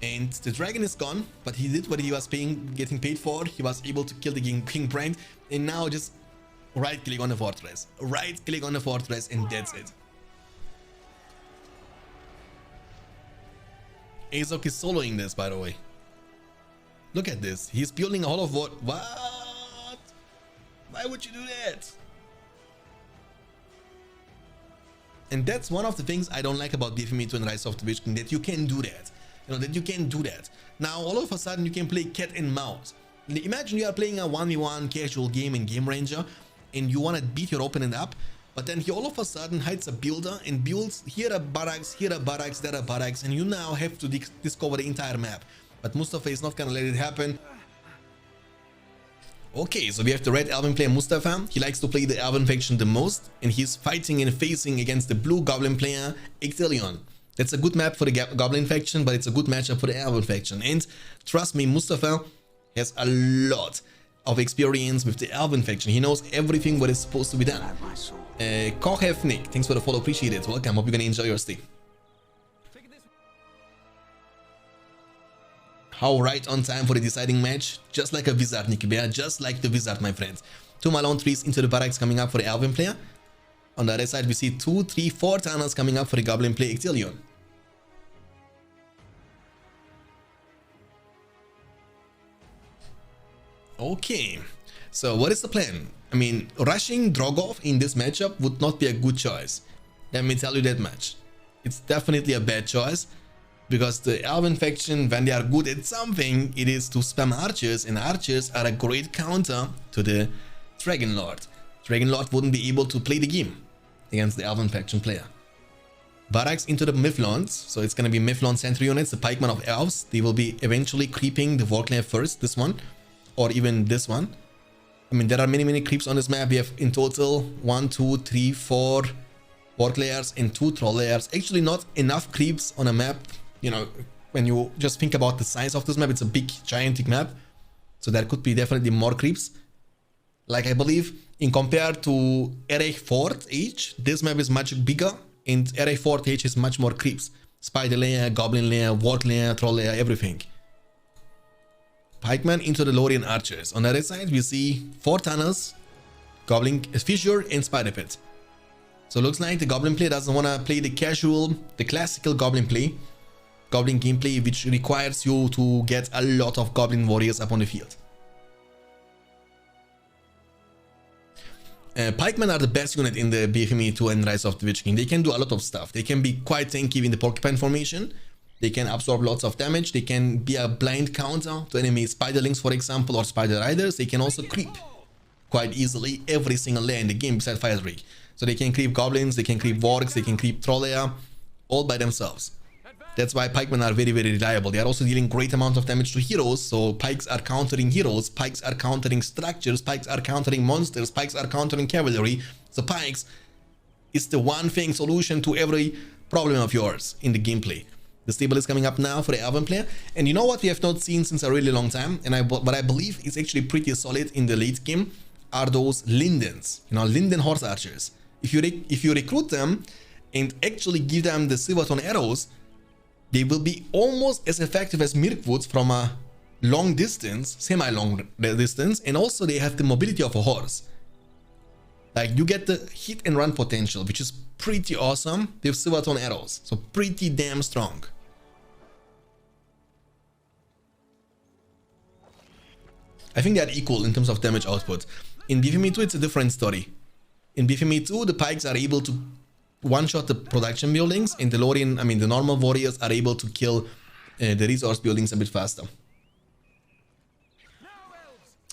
Speaker 1: And the dragon is gone, but he did what he was getting paid for. He was able to kill the King Brand, and now just right click on the fortress. Right click on the fortress, and that's it. Azog is soloing this, by the way. Look at this. He's building a Hall of War. What? Why would you do that? And that's one of the things I don't like about BFME 2 and Rise of the Witch King, that you can do that. You know, that you can do that. Now, all of a sudden, you can play cat and mouse. Imagine you are playing a 1v1 casual game in Game Ranger, and you want to beat your opponent up, but then he all of a sudden hides a builder and builds here a barracks, there a barracks, and you now have to discover the entire map. But Mustafa is not gonna let it happen. Okay, so we have the red Elven player Mustafa. He likes to play the Elven faction the most, and he's fighting and facing against the blue Goblin player Ectelion. That's a good map for the Goblin faction, but it's a good matchup for the Elven faction. And trust me, Mustafa has a lot of experience with the Elven faction. He knows everything what is supposed to be done. Kochevnik, thanks for the follow, appreciate it. Welcome, hope you're gonna enjoy your stay. How right on time for the deciding match, just like a wizard, Nicky Bear, just like the wizard, my friend. 2 Malone trees into the barracks coming up for the Elven player. On the other side, we see 2, 3, 4 tunnels coming up for the Goblin player Ectelion. Okay, so what is the plan? I mean, rushing Drogov in this matchup would not be a good choice. Let me tell you that much. It's definitely a bad choice. Because the Elven faction, when they are good at something, it is to spam archers, and archers are a great counter to the Dragon Lord. Dragon Lord wouldn't be able to play the game against the Elven faction player. Barracks into the Miflons, so it's gonna be Miflon sentry units, the pikemen of elves. They will be eventually creeping the Warclave first, this one, or even this one. I mean, there are many creeps on this map. We have in total 1, 2, 3, 4 Warclares and 2 Troll layers. Actually, not enough creeps on a map. You know, when you just think about the size of this map, it's a big, gigantic map. So there could be definitely more creeps. Like I believe in compared to Area 4th Age, this map is much bigger and Area 4th Age is much more creeps. Spider layer, Goblin layer, Warg layer, Troll layer, everything. Pikeman into the Lorien Archers. On the other side, we see 4 tunnels, Goblin Fissure and Spider Pit. So looks like the Goblin play doesn't want to play the casual, the classical Goblin play. Goblin gameplay, which requires you to get a lot of Goblin warriors up on the field. Pikemen are the best unit in the BFME 2 and Rise of the Witch King. They can do a lot of stuff. They can be quite tanky in the porcupine formation. They can absorb lots of damage. They can be a blind counter to enemy spiderlings, for example, or spider riders. They can also creep quite easily every single layer in the game besides Fire Drake. So they can creep goblins, they can creep wargs, they can creep troll layer, all by themselves. That's why pikemen are very, very reliable. They are also dealing great amount of damage to heroes. So pikes are countering heroes, pikes are countering structures, pikes are countering monsters, pikes are countering cavalry. So pikes is the one thing solution to every problem of yours in the gameplay. The stable is coming up now for the Elven player. And you know what we have not seen since a really long time, and what I believe is actually pretty solid in the late game, are those Lindens, you know, Linden horse archers. If you recruit them and actually give them the Silvertone arrows, they will be almost as effective as Mirkwoods from a long distance, semi-long distance, and also they have the mobility of a horse. Like you get the hit and run potential, which is pretty awesome with Silvertone arrows, so pretty damn strong. I think they are equal in terms of damage output. In BFME 2, it's a different story. In BFME 2, the pikes are able to one-shot the production buildings, and the Lorien, the normal warriors are able to kill the resource buildings a bit faster.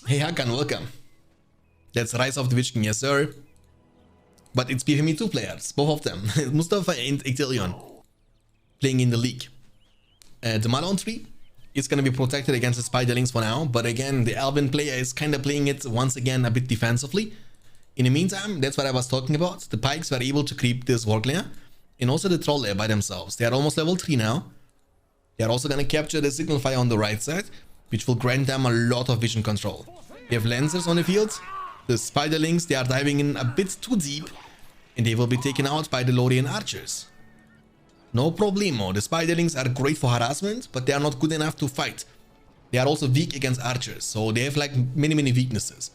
Speaker 1: Hey Hakan, welcome. That's Rise of the Witch King, yes sir. But it's BFME 2 players, both of them. Mustafa and Ectelion playing in the league. The Malon tree is going to be protected against the spiderlings for now, but again, the Elven player is kind of playing it once again a bit defensively. In the meantime, that's what I was talking about. The pikes were able to creep this warg layer and also the troll layer by themselves. They are almost level 3 now. They are also going to capture the signal fire on the right side, which will grant them a lot of vision control. They have lancers on the field. The spiderlings, they are diving in a bit too deep, and they will be taken out by the Lorien archers. No problemo. The spiderlings are great for harassment, but they are not good enough to fight. They are also weak against archers, so they have like many weaknesses.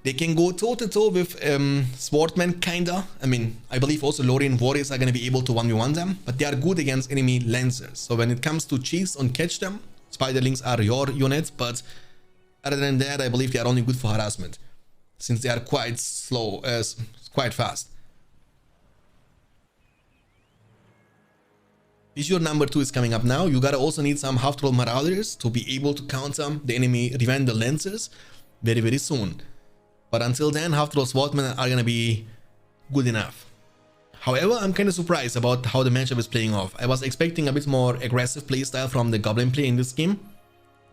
Speaker 1: They can go toe-to-toe with swordmen, kinda. I believe also Lorien warriors are going to be able to 1v1 them, but they are good against enemy lancers. So when it comes to chase and catch them, spiderlings are your unit, but other than that, I believe they are only good for harassment, since they are quite slow, quite fast. Issue number 2 is coming up now. You gotta also need some half-troll marauders to be able to counter the enemy Rivendell lancers very soon. But until then, half-troll swordmen are gonna be good enough. However, I'm kind of surprised about how the matchup is playing off. I was expecting a bit more aggressive playstyle from the Goblin play in this game,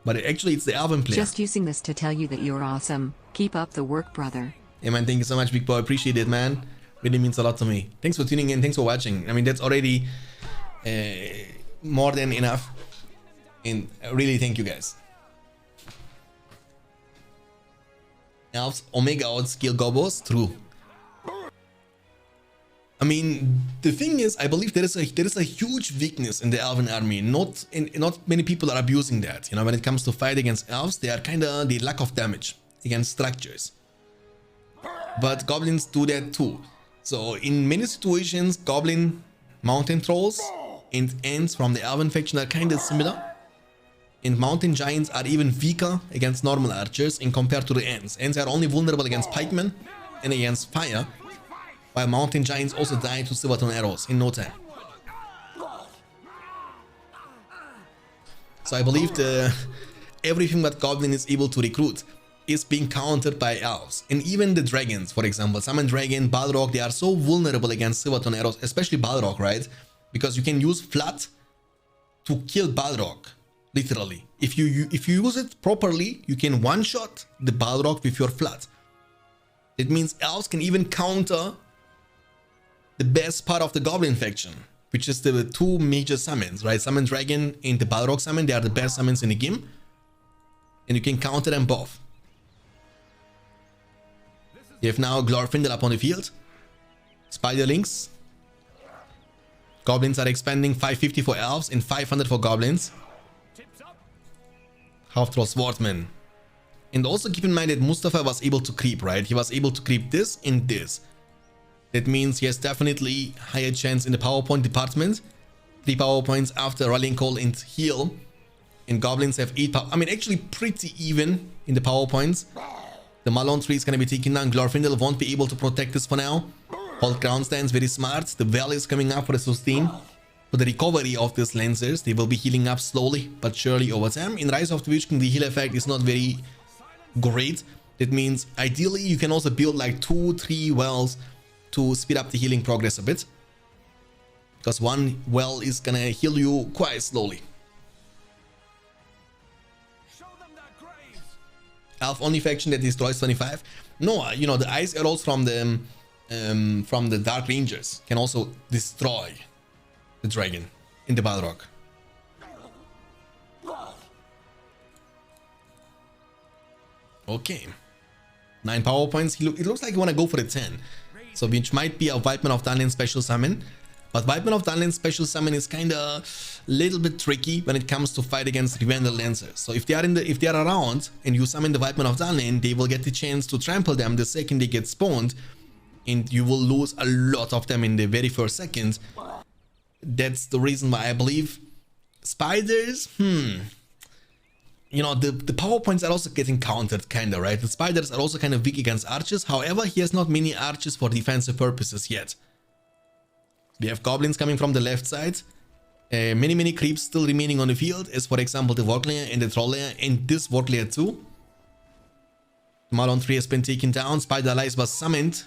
Speaker 1: but actually it's the Elven player.
Speaker 6: Just using this to tell you that you're awesome. Keep up the work, brother.
Speaker 1: Hey man, thank you so much, big boy. Appreciate it, man. Really means a lot to me. Thanks for tuning in. Thanks for watching. That's already more than enough. And really thank you guys. Elves Omega outscale gobos? True. The thing is, I believe there is a huge weakness in the Elven army. Not many people are abusing that. When it comes to fight against elves, they are kinda the lack of damage against structures. But goblins do that too. So in many situations, goblin mountain trolls and ants from the Elven faction are kinda similar. And mountain giants are even weaker against normal archers in compared to the ants. Ants are only vulnerable against pikemen and against fire, while mountain giants also die to Silvertone arrows in no time. So I believe everything that Goblin is able to recruit is being countered by elves. And even the dragons, for example, Summon Dragon, Balrog, they are so vulnerable against Silvertone arrows, especially Balrog, right? Because you can use Flood to kill Balrog, literally. If you use it properly, you can one-shot the Balrog with your Flood. It means elves can even counter the best part of the Goblin faction, which is the 2 major summons, right? Summon Dragon and the Balrog summon, they are the best summons in the game, and you can counter them both. We have now Glorfindel up on the field. Spiderlings. Goblins are expanding, 550 for elves and 500 for goblins. Half-Troll Swordsman. And also keep in mind that Mustafa was able to creep, right? He was able to creep this and this. That means he has definitely higher chance in the PowerPoint department. 3 power points after Rallying Call and Heal. And goblins have 8 power. I mean, actually pretty even in the power points. The Malone tree is going to be taken down. Glorfindel won't be able to protect this for now. Hold ground stands, very smart. The Valley is coming up for the sustain. For the recovery of these Lancers, they will be healing up slowly but surely over time. In Rise of the Witch King, the heal effect is not very great. That means ideally you can also build like 2-3 wells to speed up the healing progress a bit. Because one well is gonna heal you quite slowly. Elf only faction that destroys 25. No, you know, the ice arrows from the Dark Rangers can also destroy the dragon in the Balrog. Okay. 9 power points. It looks like you want to go for the 10. So which might be a Vipeman of Dunland special summon. But Vipeman of Dunland special summon is kind of a little bit tricky when it comes to fight against Rivendell Lancers. So if they are around and you summon the Vipeman of Dunland, they will get the chance to trample them the second they get spawned. And you will lose a lot of them in the very first second. That's the reason why I believe spiders, you know, the power points are also getting countered, kinda, right? The spiders are also kind of weak against archers. However, he has not many archers for defensive purposes yet. We have goblins coming from the left side. Many creeps still remaining on the field, as for example the Warg Lair and the Troll Lair and this Warg Lair too. Malon 3 has been taken down. Spider Allies was summoned,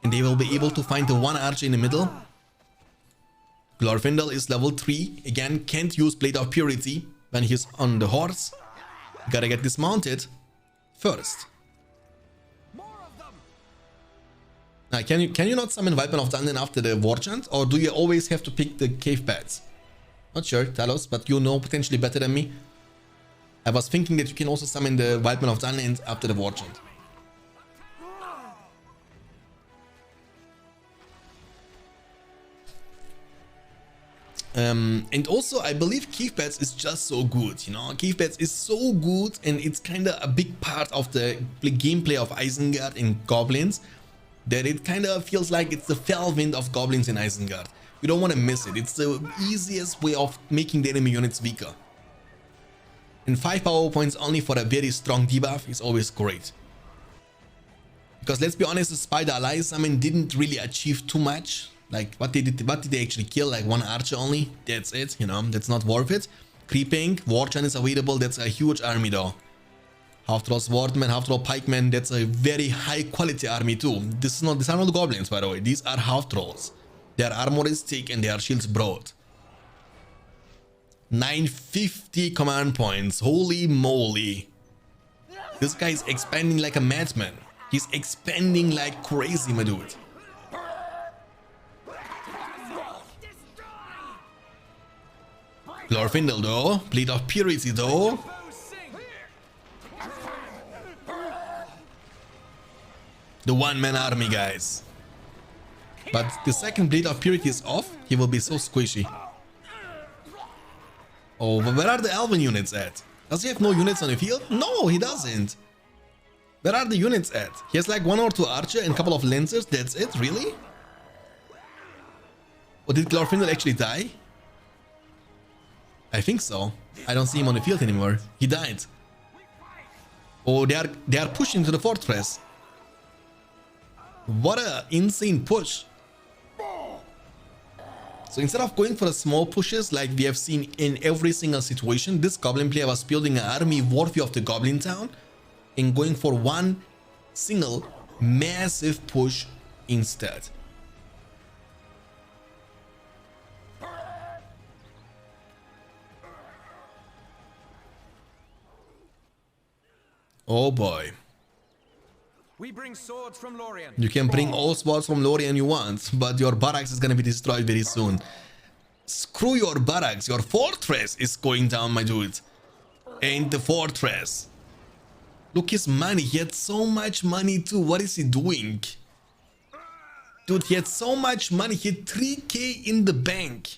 Speaker 1: and they will be able to find the one archer in the middle. Glorfindel is level 3. Again, can't use Blade of Purity when he's on the horse. Gotta get dismounted first. Now, can you not summon Vipeman of Dunland after the War Chant? Or do you always have to pick the cave paths? Not sure, tell us, but you know potentially better than me. I was thinking that you can also summon the Vipeman of Dunland after the War Chant. And also I believe Cave Paths is just so good, you know. Cave Paths is so good, and it's kind of a big part of the gameplay of Isengard and Goblins, that it kind of feels like it's the Felwind of Goblins in Isengard. You don't want to miss it. It's the easiest way of making the enemy units weaker. And 5 power points only for a very strong debuff is always great. Because let's be honest, the Spider Allies summon didn't really achieve too much. Like, what did they actually kill? Like 1 archer only? That's it, you know, that's not worth it. Creeping, War Chant is available, that's a huge army though. Half-Troll Swordman, Half-Troll Pikeman, that's a very high quality army too. These are not goblins, by the way, these are Half-Trolls. Their armor is thick and their shields broad. 950 command points, holy moly. This guy is expanding like a madman. He's expanding like crazy, my dude. Glorfindel though, Blade of Purity though. The one-man army, guys. But the second Blade of Purity is off, he will be so squishy. Oh, but where are the Elven units at? Does he have no units on the field? No, he doesn't. Where are the units at? He has like 1 or 2 archer and a couple of lancers, that's it, really? Or did Glorfindel actually die? I think so. I don't see him on the field anymore. He died. Oh, they are pushing to the fortress. What a insane push. So instead of going for the small pushes like we have seen in every single situation, this Goblin player was building an army worthy of the Goblin town and going for one single massive push instead. Oh boy.
Speaker 7: We bring swords from Lorien.
Speaker 1: You can bring all swords from Lorien you want, but your barracks is gonna be destroyed very soon. Screw your barracks, your fortress is going down, my dude. Ain't the fortress. Look his money. He had so much money too. What is he doing? Dude, he had so much money. He had 3K in the bank.